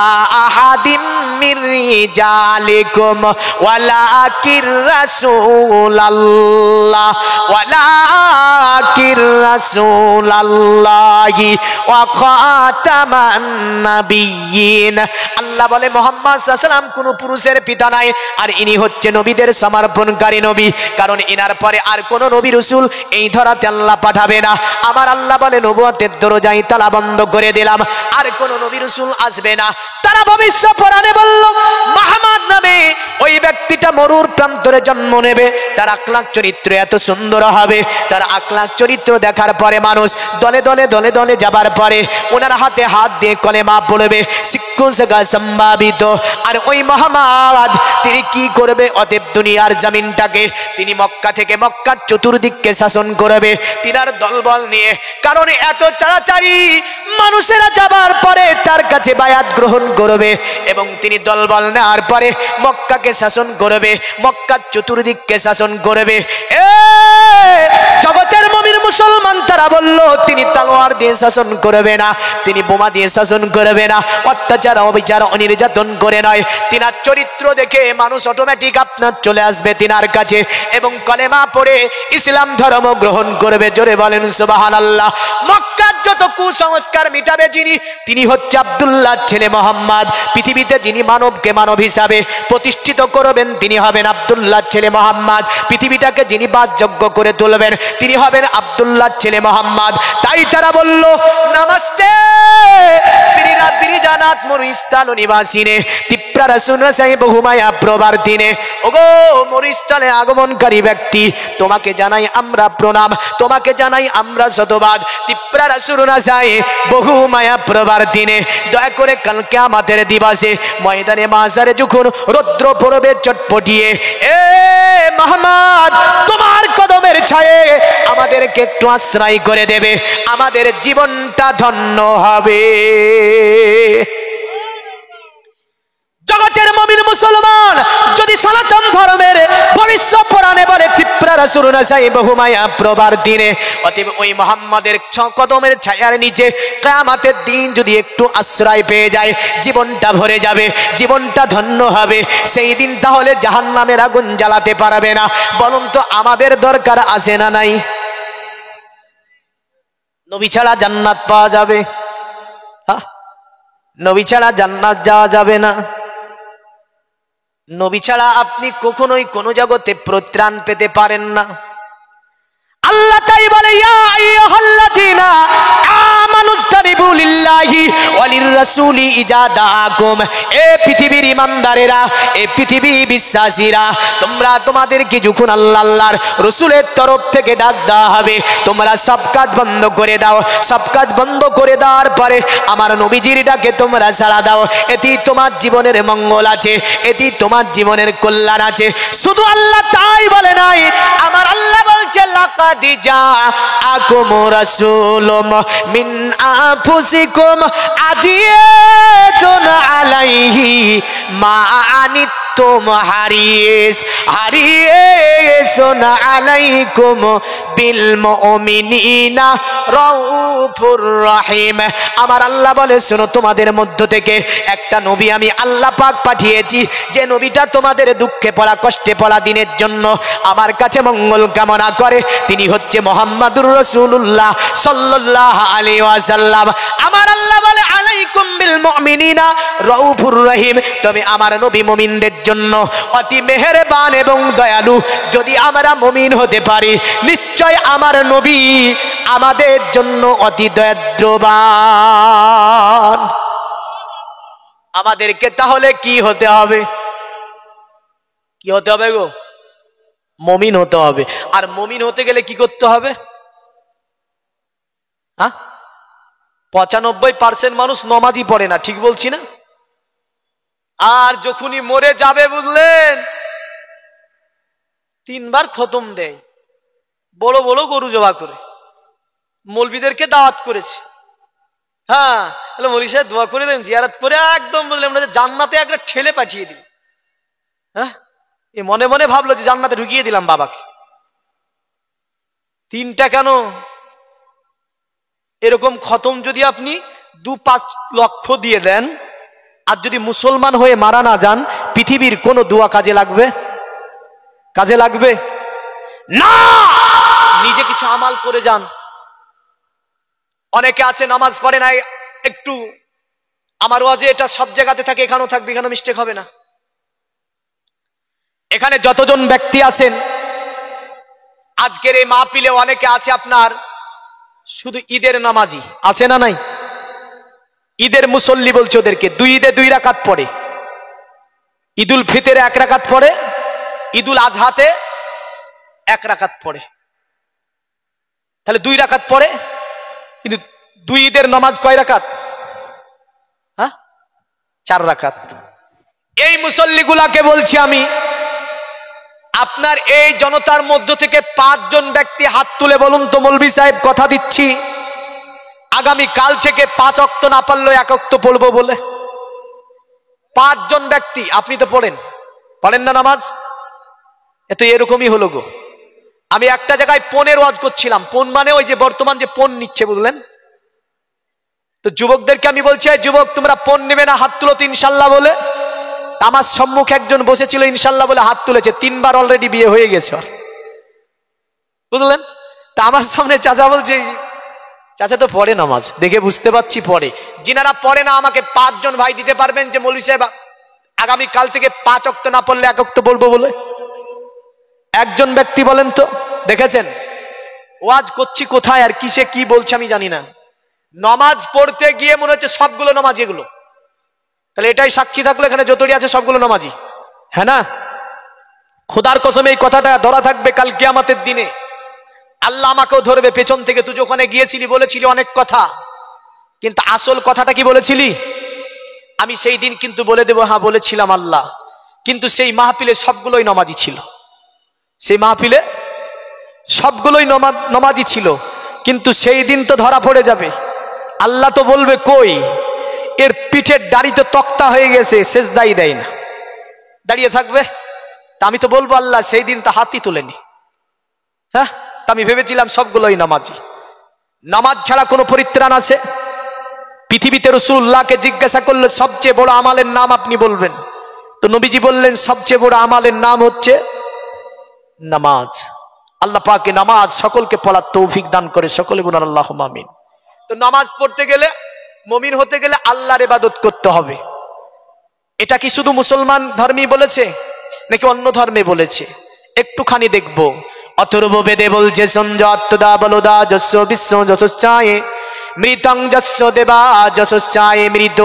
আহাদিম মির রিজালিকুম ওয়ালাকির রাসূলুল্লাহ ওয়ালাকির রাসূলুল্লাহি ওয়া খাতামান নাবিয়্যিন। আল্লাহ বলে মুহাম্মদ সাল্লাল্লাহু আলাইহি ওয়াসাল্লাম কোন পুরুষের পিতা নাই, আর ইনি হচ্ছে নবীদের সমর্পণকারী নবী। কারণ এনার পরে আর কোন নবী রাসূল এই ধরাতে আল্লাহ পাঠাবে না। আমার আল্লাহ বলে নবুয়তের দরজায় তালা বন্ধ করে দিলাম, আর কোন নবী রাসূল আসবে না। তারা ভবিষ্য পুরাণে বলল মুহাম্মদ নামে ওই ব্যক্তিটা মরুর প্রান্তরে জন্ম নেবে, তার আখলাক চরিত্র এত সুন্দর হবে, তার আখলাক চরিত্র দেখার পরে মানুষ দলে দলে দলে দলে যাবার পরে ওনার হাতে হাত দিয়ে কলেমা পড়বে, শিক্ষা সম্ভাবিত। আর ওই মুহাম্মদ তিনি কি করবে? অতএব দুনিয়ার জমিনটাকে তিনি মক্কা থেকে মক্কার চতুর্দিককে শাসন করবে তিনার দলবল নিয়ে। কারণ এত তাড়াতাড়ি মানুষেরা যাবার পরে তার কাছে বায়াত গ্রহণ করবে এবং তিনি দলবল নেওয়ার পরে মক্কাকে শাসন করবে, মক্কার চতুর্দিককে শাসন করবে। জগতের মুমিন মুসলমান তারা বলল তিনি তলোয়ার দিয়ে শাসন করবে না, তিনি বোমা দিয়ে শাসন করবে না, অত্যাচার অবিচার অনির্যাতন করে নয়, তিনার চরিত্র দেখে মানুষ অটোমেটিক আপনার চলে আসবে তিনার কাছে এবং কলেমা পড়ে ইসলাম ধর্ম গ্রহণ করবে। জোরে বলেন সুবহানাল্লাহ। মক্কার যত কুসংস্কার মিটাবে যিনি, তিনি হচ্ছে আব্দুল্লাহ ছেলে মোহাম্মদ। পৃথিবীতে যিনি মানবকে মানব হিসাবে প্রতিষ্ঠিত করবেন তিনি হবেন আব্দুল্লাহ ছেলে মোহাম্মদ। পৃথিবীটাকে যিনি বাসযোগ্য করে তুলবেন তিনি হবেন আব্দুল্লাহ ছেলে মোহাম্মদ। তাই তারা বলল নমস্তে বিরিজানাত মরিস্তাল নিবাসিনে তিপ্রা রাসূল সাহেব বহুমায়া প্রবর্তিনে। ওগো মরিস্তালে আগমনকারী ব্যক্তি, তোমাকে জানাই আমরা প্রণাম, তোমাকে জানাই আমরা শতবাদ। তিপ্রা রাসূল সাহেব বহুমায়া প্রবর্তিনে। দয়া করে কাল কিয়ামতের দিবসে ময়দানে মাহশারে যখন রৌদ্র পড়বে চটপটিয়ে, এ মুহাম্মদ তোমার কদমের ছায়ে আমাদেরকে একটু আশ্রয় করে দেবে, আমাদের জীবনটা ধন্য হবে। জগতের মুমিন মুসলমান যদি সনাতন ধর্মের ভবিষ্যৎ পুরাণে বলে তিপ্রা রাসূল সাহেব বহুমায়া প্রবর্তিনে, অতএব ওই মুহাম্মাদের কদমের ছায়ার নিচে কিয়ামতের দিন যদি একটু আশ্রয় পেয়ে যায় জীবনটা ভরে যাবে, জীবনটা ধন্য হবে। সেই দিন তাহলে জাহান্নামের আগুন জ্বালাতে পারবে না। বলুন তো আমাদের দরকার আছে না নাই? নবী ছাড়া জান্নাত পাওয়া যাবে? নবী ছাড়া জান্নাত যাওয়া যাবে না। নবী ছাড়া আপনি কখনোই কোনো জগতে পরিত্রাণ পেতে পারেন না। আল্লাহ তাই বলে ইয়া আইয়ুহাল্লাযীনা আমানুস্তাজিবু লিল্লাহি ওয়া লিররাসূলি ইজা দাআকুম। এ পৃথিবীর ঈমানদারেরা, এ পৃথিবীর বিশ্বাসীরা, তোমরা তোমাদেরকে যখন আল্লাহর রাসূলের তরফ থেকে ডাক দেওয়া হবে তোমরা সব কাজ বন্ধ করে দাও। সব কাজ বন্ধ করে দেওয়ার পরে আমার নবীজির ডাকে তোমরা সাড়া দাও। এতেই তোমার জীবনের মঙ্গল আছে, এতেই তোমার জীবনের কল্যাণ আছে। শুধু আল্লাহ তাই বলে নাই, আমার আল্লাহ বলছে লাকাদ জাআকুম রাসূলুম মিন আনফুসিকুম আজিয়াতুন আলাইহি মা আনিতুম হারিসুন আলাইকুম বিল মুমিনিনা রাউফুর রহিম। আমার আল্লাহ বলে শোনো, তোমাদের মধ্য থেকে একটা নবী আমি আল্লাহ পাক পাঠিয়েছি, যে নবীটা তোমাদের দুঃখে পড়া কষ্টে পড়া দিনের জন্য আমার কাছে মঙ্গল কামনা করে। তিনি হচ্ছে মুহাম্মাদুর রাসূলুল্লাহ সাল্লাল্লাহু আলাইহি ওয়াসাল্লাম। আমার আল্লাহ বলে আলাইকুম বিল মুমিনিনা রাউফুর রহিম, তবে আমার নবী মুমিনদের জন্য অতি মেহেরবান এবং দয়ালু। যদি আমরা মুমিন হতে পারি নিশ্চয় আমার নবী আমাদের জন্য অতি দয়াদ্রবান। আমাদেরকে তাহলে কি হতে হবে? কি হতে হবে গো? মুমিন হতে হবে। আর মুমিন হতে গেলে কি করতে হবে? 95% মানুষ নমাজই পড়ে না, ঠিক বলছি না? আর যখনই মরে যাবে বুঝলেন 3 বার খতম দেয়, বড় বড় গরু জবা করে। মৌলবীদেরকে দাওয়াত করেছে, হ্যাঁ মৌলভী সাহেব দোয়া করে দেন, জিয়ারত করে একদম বললাম না যে জান্নাতে একটা ঠেলে পাঠিয়ে দিল। হ্যাঁ, এ মনে মনে ভাবলো যে জান্নাতে ঢুকিয়ে দিলাম বাবাকে। 3টা কেন? এরকম খতম যদি আপনি 2-5 লক্ষ দিয়ে দেন আর যদি মুসলমান হয়ে মারা না যান, পৃথিবীর কোন দোয়া কাজে লাগবে? কাজে লাগবে না। নিজে কিছু আমাল করে যান। অনেকে আছে নামাজ পড়ে নাই, একটু আমার ওয়াজে এটা সব জায়গাতে থাকে, এখানেও থাকবে, এখানে মিস্টেক হবে না। এখানে যতজন ব্যক্তি আছেন আজকের এই মাহফিলে অনেকে আছে আপনার শুধু ঈদের নামাজি আছে না নাই? ঈদের মুসল্লি বলছে ওদেরকে। 2 ঈদে 2 রাকাত পড়ে, ঈদুল ফিতরে 1 রাকাত পড়ে, ঈদুল আজহাতে 1 রাকাত পড়ে। তাহলে 2 রাকাত পড়ে, কিন্তু 2 ঈদের নামাজ কয় রাকাত? 4 রাকাত। এই মুসল্লিগুলাকে বলছি আমি, আপনার এই জনতার মধ্য থেকে 5 জন ব্যক্তি হাত তুলে বলুন তো, মৌলভী সাহেব কথা দিচ্ছি আগামী কাল থেকে 5 ওয়াক্ত না পারলেও 1 ওয়াক্ত পড়বো বলে। 5 জন ব্যক্তি। আপনি তো পড়েন না নামাজ? এত এরকমই হলো গো। আমি একটা জায়গায় পনের ওয়াজ করছিলাম। পণ মানে ওই যে বর্তমান যে পণ নিচ্ছে, বুঝলেন তো? যুবকদেরকে আমি বলছি, যুবক তোমরা পণ নেবে না, হাত তুলো তো ইনশাল্লাহ বলে। আমার সম্মুখে একজন বসেছিল, ইনশাল্লাহ বলে হাত তুলেছে, 3 বার অলরেডি বিয়ে হয়ে গেছে, বুঝলেন? তা আমার সামনে চাচা বলছে, চাচা তো পড়ে নামাজ, দেখে বুঝতে পারছি পড়ে। যিনারা পড়ে না আমাকে 5 জন ভাই দিতে পারবেন যে মৌলভী সাহেব আগামী কাল থেকে 5 ওয়াক্ত না পড়লে 1 ওয়াক্ত বলবো বলে? একজন ব্যক্তি বলেন তো, দেখেছেন? ওয়াজ করছি কোথায় আর কিসে কি বলছে আমি জানি না। নামাজ পড়তে গিয়ে মনে হচ্ছে সবগুলো নামাজি এগুলো। তাহলে এটাই সাক্ষী থাকলো এখানে যতটি আছে সবগুলো নামাজি, হ্যাঁ না? খোদার কসম এই কথাটা ধরা থাকবে কাল কিয়ামতের দিনে। আল্লাহ আমাকেও ধরবে পেছন থেকে, তুই ওখানে গিয়েছিলি বলেছিলি অনেক কথা, কিন্তু আসল কথাটা কি বলেছিলি? আমি সেই দিন কিন্তু বলে দেবো, হ্যাঁ বলেছিলাম আল্লাহ, কিন্তু সেই মাহফিলে সবগুলোই নামাজি ছিল। সেই মাহফিলে সবগুলোই নামাজি ছিল, কিন্তু সেই দিন তো ধরা পড়ে যাবে। আল্লাহ তো বলবে, কই এর পিঠের দাড়ি তো তক্তা হয়ে গেছে, সেজদাই দেয় না, দাঁড়িয়ে থাকবে। তা আমি তো বলবো, আল্লাহ সেই দিন তো হাতই তোলেনি। হ্যাঁ, তা আমি ভেবেছিলাম সবগুলোই নামাজি। নামাজ ছাড়া কোনো পরিত্রাণ আছে? পৃথিবীতে রাসূলুল্লাহকে জিজ্ঞাসা করলে সবচেয়ে বড় আমালের নাম আপনি বলবেন, তো নবীজি বললেন সবচেয়ে বড় আমালের নাম হচ্ছে নামাজ। আল্লাহ পাকে নামাজ সকলকে পড়ার তৌফিক দান করে, সকলে বলুন আল্লাহুম্মা আমিন। তো নামাজ পড়তে গেলে, মুমিন হতে গেলে আল্লাহর ইবাদত করতে হবে। এটা কি শুধু মুসলমান ধর্মী বলেছে নাকি অন্য ধর্মে বলেছে? একটুখানি দেখবো। অথর্ব বেদে বলছে, সঞ্জাতদা বলদা যস্য বিশ্ব যশস্যায়ে মৃতং যস্য দেবা যশস্যায়ে মৃত।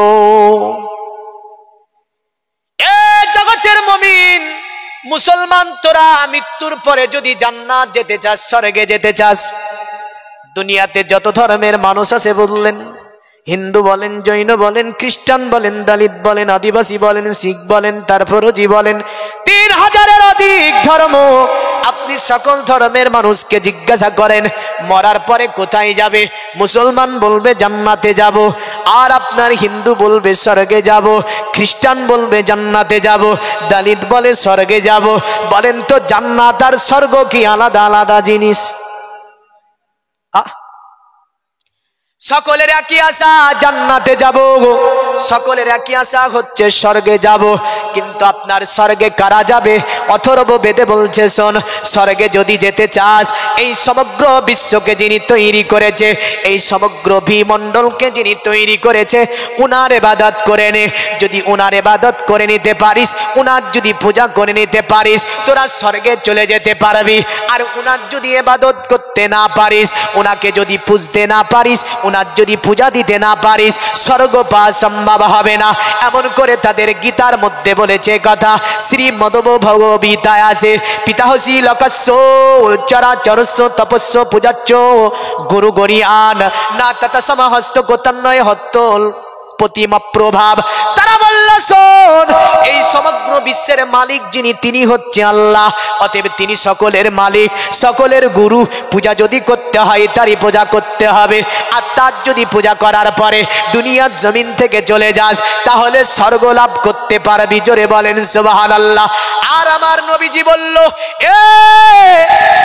এ জগতের মুমিন মুসলমান, তোরা মৃত্যুর পরে যদি জান্নাত যেতে চাস, স্বর্গে যেতে চাস, দুনিয়াতে যত ধর্মের মানুষ আছে বললেন, হিন্দু বলেন, জৈন বলেন, খ্রিস্টান বলেন, দলিত বলেন, আদিবাসী বলেন, শিখ বলেন, তারপরজি বলেন, 3000-এর অধিক ধর্ম। আপনি সকল ধর্মের মানুষকে জিজ্ঞাসা করেন মরার পরে কোথায় যাবে? মুসলমান বলবে জান্নাতে যাব, আর আপনার হিন্দু বলবে স্বর্গে যাব, খ্রিস্টান বলবে জান্নাতে যাব, দলিত বলে স্বর্গে যাব। বলেন তো জান্নাত আর স্বর্গ কি আলাদা আলাদা জিনিস? সকলের একই আশা জান্নাতে যাব, সকলের একই আশা হচ্ছে স্বর্গে যাব, কিন্তু আপনার স্বর্গে কারা যাবে? অথর্ব বেদে বলছে, শোন, স্বর্গে যদি যেতে চাস, এই সমগ্র বিশ্বকে যিনি তৈরি করেছে, এই সমগ্র ভূমণ্ডলকে যিনি তৈরি করেছে, উনার ইবাদত করে নে। যদি উনার ইবাদত করে নিতে পারিস, উনার যদি পূজা করে নিতে পারিস, তোরা স্বর্গে চলে যেতে পারবি। আর উনার যদি ইবাদত করতে না পারিস, উনাকে যদি পুজতে না পারিস, উনার যদি পূজা দিতে না পারিস, স্বর্গ পাওয়া সম্ভব হবে না। এমন করে তাদের গীতার মধ্যে বলেছে কথা। শ্রীমদ্ ভগবদ্গীতায় আছে, পিতাহসি লোকস্য চরাচরস্য তপস্য পূজাচ্চ গুরু গরিয়ান না তত সমহস্ত গোতন্নয় হত্তল প্রতিম প্রভাব। তারা বলল, শোন, এই সমগ্র বিশ্বের মালিক যিনি, তিনি হচ্ছে আল্লাহ। অতএব তিনি সকলের মালিক, সকলের গুরু। পূজা যদি করতে হয় তারই পূজা করতে হবে। আর তার যদি পূজা করার পরে দুনিয়ার জমিন থেকে চলে যাস, তাহলে স্বর্গ লাভ করতে পারবি। জোরে বলেন সুবহানাল্লাহ। আর আমার নবীজি বলল, এ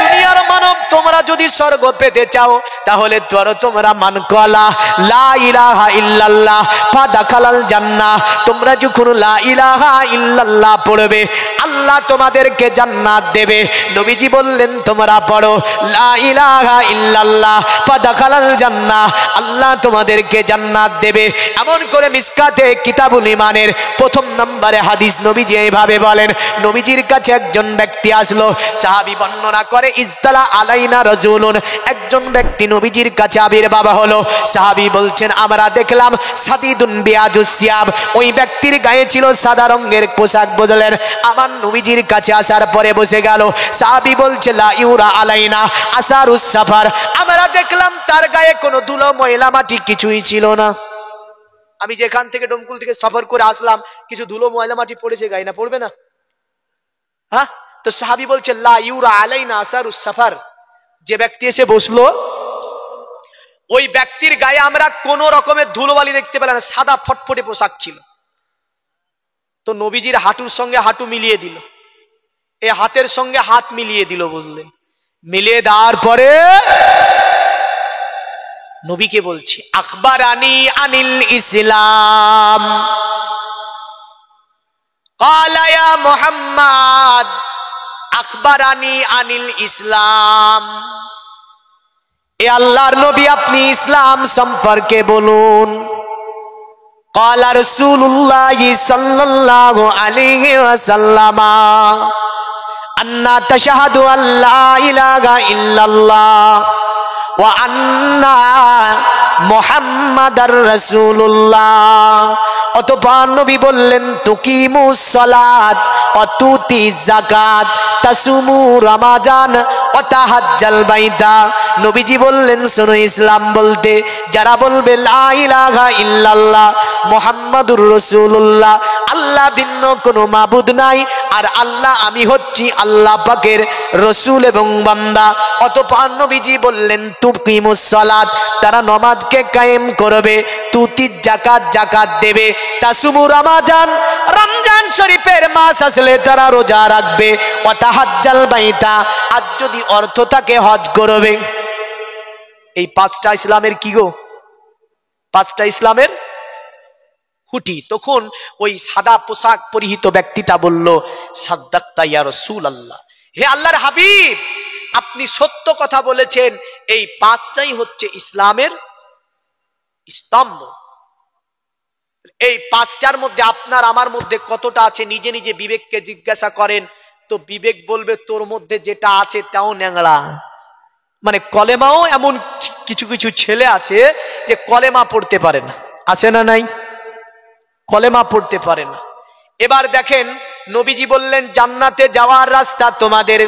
দুনিয়ার মানব, তোমরা যদি স্বর্গ পেতে চাও, তাহলে তোমরা মান কলা লা ইলাহা ইল্লাল্লাহ ফাদাখালাল জান্নাহ। তোমরা যখন লা ইলাহা ইল্লাল্লাহ পড়বে, আল্লাহ তোমাদেরকে জান্নাত দেবে। নবীজি বললেন, তোমরা পড়ো লা ইলাহা ইল্লাল্লাহ ফাদাখালাল জান্নাহ, আল্লাহ তোমাদেরকে জান্নাত দেবে। এমন করে মিসকাতে কিতাবুল ঈমানের 1 নম্বরে হাদিস নবীজি এইভাবে বলেন। নবীজির কাছে একজন ব্যক্তি আসলো, সাহাবী বর্ণনা করে, ইজতালা আলাইনা রাজুলুন, একজন ব্যক্তি নবীজির কাছে আবির্ভাব হলো। সাহাবী বলছেন, আমরা দেখলাম সাদিদুন বিয়াজুস সিয়াব, ওই ব্যক্তির গায়ে ছিল সাদা রঙের পোশাক। বললেন, আমার নবীজির কাছে আসার পরে বসে গেল। সাহাবী বলছে, লা ইউরা আলাইনা আসারুস সাফার, আমরা দেখলাম তার গায়ে কোনো ধুলো ময়লা মাটি কিছুই ছিল না। আমি যেখান থেকে ডোমকুল থেকে সফর করে আসলাম, কিছু ধুলো ময়লা মাটি পড়েছে গায়ে, না পড়বে না? হ্যাঁ, তো সাহাবী বলছে, লা ইউরা আলাইনা আসারুস সাফার, যে ব্যক্তি এসে বসলো, ওই ব্যক্তির গায়ে আমরা কোন রকমের ধুলোবালি দেখতে পেলাম না, সাদা ফটফটে পোশাক ছিল। তো নবীজির হাঁটুর সঙ্গে হাঁটু মিলিয়ে দিল, এই হাতের সঙ্গে হাত মিলিয়ে দিল, বুঝলেন? মিলিয়ে দেওয়ার পরে নবীকে বলছি আখবারানি আনিল ইসলাম ক্বালা ইয়া মুহাম্মদ আখবারানি আনিল ইসলাম। এ আল্লাহর নবী আপনি ইসলাম সম্পর্কে বলুন। ক্বালা রাসূলুল্লাহ সাল্লাল্লাহু আলাইহি ওয়াসাল্লাম আন্না তাশহাদু আল্লা ইলাহা ইল্লাল্লাহ ওয়া আন্না মুহাম্মাদার রাসূলুল্লাহ। অতঃপর নবী বললেন তুকিমুস সালাত ওয়া তুতি যাকাত তাসুমু রমাজান ওয়া তাহাজ্জাল বাইতা। নবীজি বললেন শোনো, ইসলাম বলতে যারা বলবে লা ইলাহা ইল্লাল্লাহ মুহাম্মাদুর রাসূলুল্লাহ, আল্লাহ ভিন্ন কোনো মাবুদ নাই, আর আল্লাহ আমি হচ্ছি আল্লাহ পাকের রসুল এবং বান্দা। অতঃপর নবীজি বললেন তুকিমুস সালাত, তারা নামাজকে কায়েম করবে, তুতি যাকাত, যাকাত দেবে, তাসুমু রমাজান, রমজান শরীফের মাস আসলে তারা রোজা রাখবে, ওয়া তাহাজ্জাল বাইতা, আর যদি অর্থ থাকে হজ করবে। এই পাঁচটা ইসলামের কি গো? পাঁচটা ইসলামের খুঁটি। তখন ওই সাদা পোশাক পরিহিত ব্যক্তিটা বলল সাদ্দাক্তা ইয়া রাসূলুল্লাহ, হে আল্লাহর হাবিব আপনি সত্য কথা বলেছেন, এই পাঁচটাই হচ্ছে ইসলামের স্তম্ভ। এই পাঁচটার মধ্যে আপনার আমার মধ্যে কতটা আছে নিজে নিজে বিবেককে জিজ্ঞাসা করেন, তো বিবেক বলবে তোর মধ্যে যেটা আছে তাও ন্যাংড়া। মানে কলেমাও এমন কিছু কিছু ছেলে আছে যে কলেমা পড়তে পারে না, আছে না নাই? কলেমা পড়তে পারে না। এবার দেখেন নবীজি বললেন জান্নাতে যাওয়ার রাস্তা তোমাদের,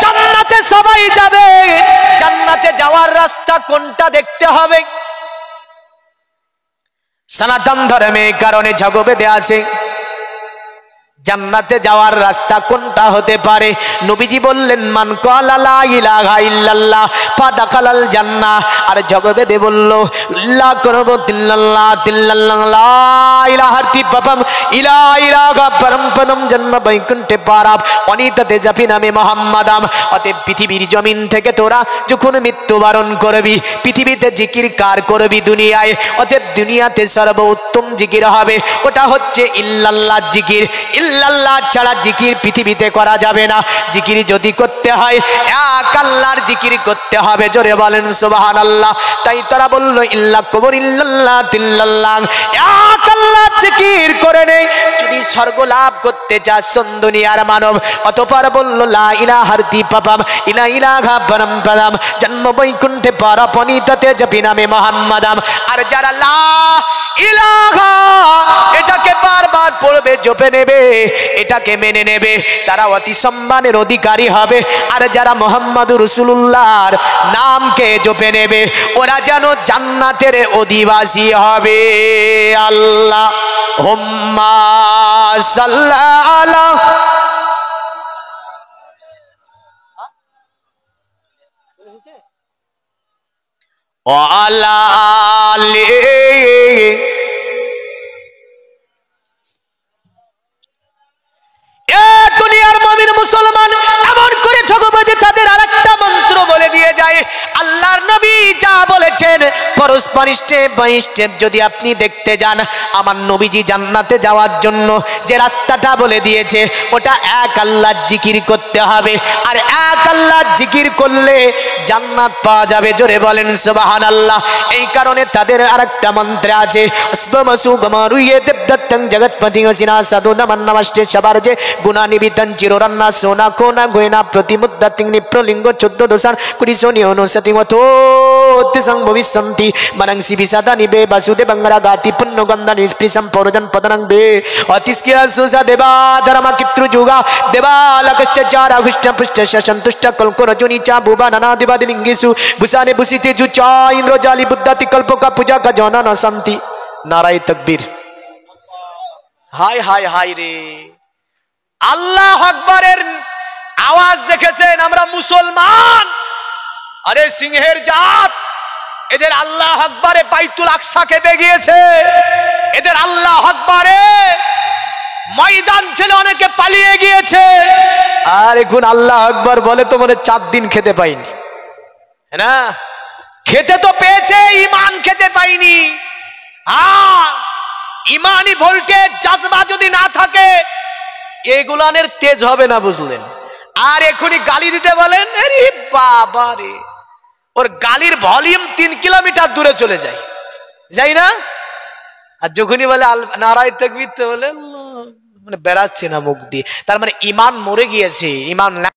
জান্নাতে সবাই যাবে, জান্নাতে যাওয়ার রাস্তা কোনটা দেখতে হবে। সনাতন ধর্মে কারণে ঝগড়া বেঁধে আছে, জান্নাতে যাওয়ার রাস্তা কোনটা হতে পারে? নবীজি বললেন মান ক্বালা লা ইলাহা ইল্লাল্লাহ ফাদাখালাল জান্নাহ। আর ঝগড়া বেঁধে বলল লা করবু তিল্লাল্লাহ তিল্লাল্লাহ লা ইলাহা তিপাপম ইলা ইলাহা পরম পদম জন্ম বৈকুণ্ঠে পারাব অনিতাতে জাপি নামে মুহাম্মাদাম। অতএব পৃথিবীর জমিন থেকে তোরা যখন মৃত্যুবরণ করবি, পৃথিবীতে জিকির কার করবি? দুনিয়ায়। অতএব দুনিয়াতে সর্বোত্তম জিকির হবে ওটা হচ্ছে ইল্লাল্লাহ জিকির। ইল্লাল্লাহ ছাড়া জিকির পৃথিবীতে করা যাবে না। জিকির যদি করতে হয় এক আল্লাহর জিকির করতে হবে, জোরে বলেন সুবহানাল্লাহ। তাই তারা বলল ইল্লা কবর ইল্লাল্লাহ তিল্লাল্লাহ, এক আল্লাহর জিকির করে নেই যদি স্বর্গ লাভ করতে চাস দুনিয়ার মানব। অতঃপর বলল লা ইলাহা তিপাপম ইলা ইলাহা পরম পদম জন্ম বৈকুণ্ঠে পরপনিতাতে জপি নামে মুহাম্মাদাম। আর যারা লা ইলাহা এটাকে বারবার পড়বে, জপে নেবে, এটাকে মেনে নেবে, তারা অতি সম্মানের অধিকারী হবে। আর যারা মুহাম্মাদুর রাসূলুল্লাহর নামকে জপে নেবে ওরা যেন জান্নাতের অধিবাসী হবে। আল্লাহুম্মা সাল্লি আলা ওয়া আলা আলিহি। দুনিয়ার মুমিন মুসলমান এমন করে ঠকবাজে তাদের আরেকটা মন্ত্র বলে দিয়ে যায়। আল্লাহর নবী যা বলেছেন পরস্পর স্টেপ বাই স্টেপ যদি আপনি দেখতে যান, আমার নবীজি জান্নাতে যাওয়ার জন্য যে রাস্তাটা বলে দিয়েছে ওটা এক আল্লাহর জিকির করতে হবে। আর এক আল্লাহর জিকির করলে জান্নাত পাওয়া যাবে, জোরে বলেন সুবহানাল্লাহ। এই কারণে তাদের আরেকটা মন্ত্র আছে আসবামসু গমারুয়ে দেবদত্তং জগৎপতি ওসিনা সাধু নমন নমস্তে সবারজে গুণা নিবিতন চিররান্না সোনা কোনা গোয়না প্রতিমুদ্দা তিংনি প্রলিঙ্গ 14 দোসান কুড়িশনি অনুসতি মতোতি সং ভবিষ্যন্তি মনংসি বিসাদা নিবে বাসুদে বঙ্গরা গাতি পুণ্য গন্ধা নিষ্পৃসম পরজন পদনং বে অতিস্কিয়া সুসা দেবা ধর্মা কিত্রু যুগা দেবা লকশ্চ চারা হুষ্ট পুষ্ট সন্তুষ্ট কলকো রজনী চা বুবা নানা দিবাদি লিঙ্গিসু বুসানে বুসিতে জু চা ইন্দ্র জালি বুদ্ধাতি কল্প কা পূজা কা জনা না শান্তি। নারায়ে তাকবীর। হায় হায় হায় রে, আল্লাহু আকবারের আওয়াজ দেখেছেন আমরা মুসলমান? আরে সিংহের জাত, এদের আল্লাহু আকবারে বাইতুল আকসা কেঁপে গিয়েছে, এদের আল্লাহু আকবারে ময়দান ছেড়ে অনেকে পালিয়ে গিয়েছে, আর এখন আল্লাহ আকবার বলে তো মনে 4 দিন খেতে পাইনি না, খেতে তো পেয়েছে, ইমান খেতে পাইনি। ইমানি ভোল্টেজ জাজবা যদি না থাকে এগুলানের তেজ হবে না, বুঝলেন? আর এখনই গালি দিতে বলেন, আরে বাবা রে, ওর গালির ভলিউম 3 কিলোমিটার দূরে চলে যায়, যাই না? আর যখনই বলে নারায়ে তাকবীর তো বলে মানে বেরাচ্ছে না মুখ দিয়ে, তার মানে ইমান মরে গিয়েছে, ইমান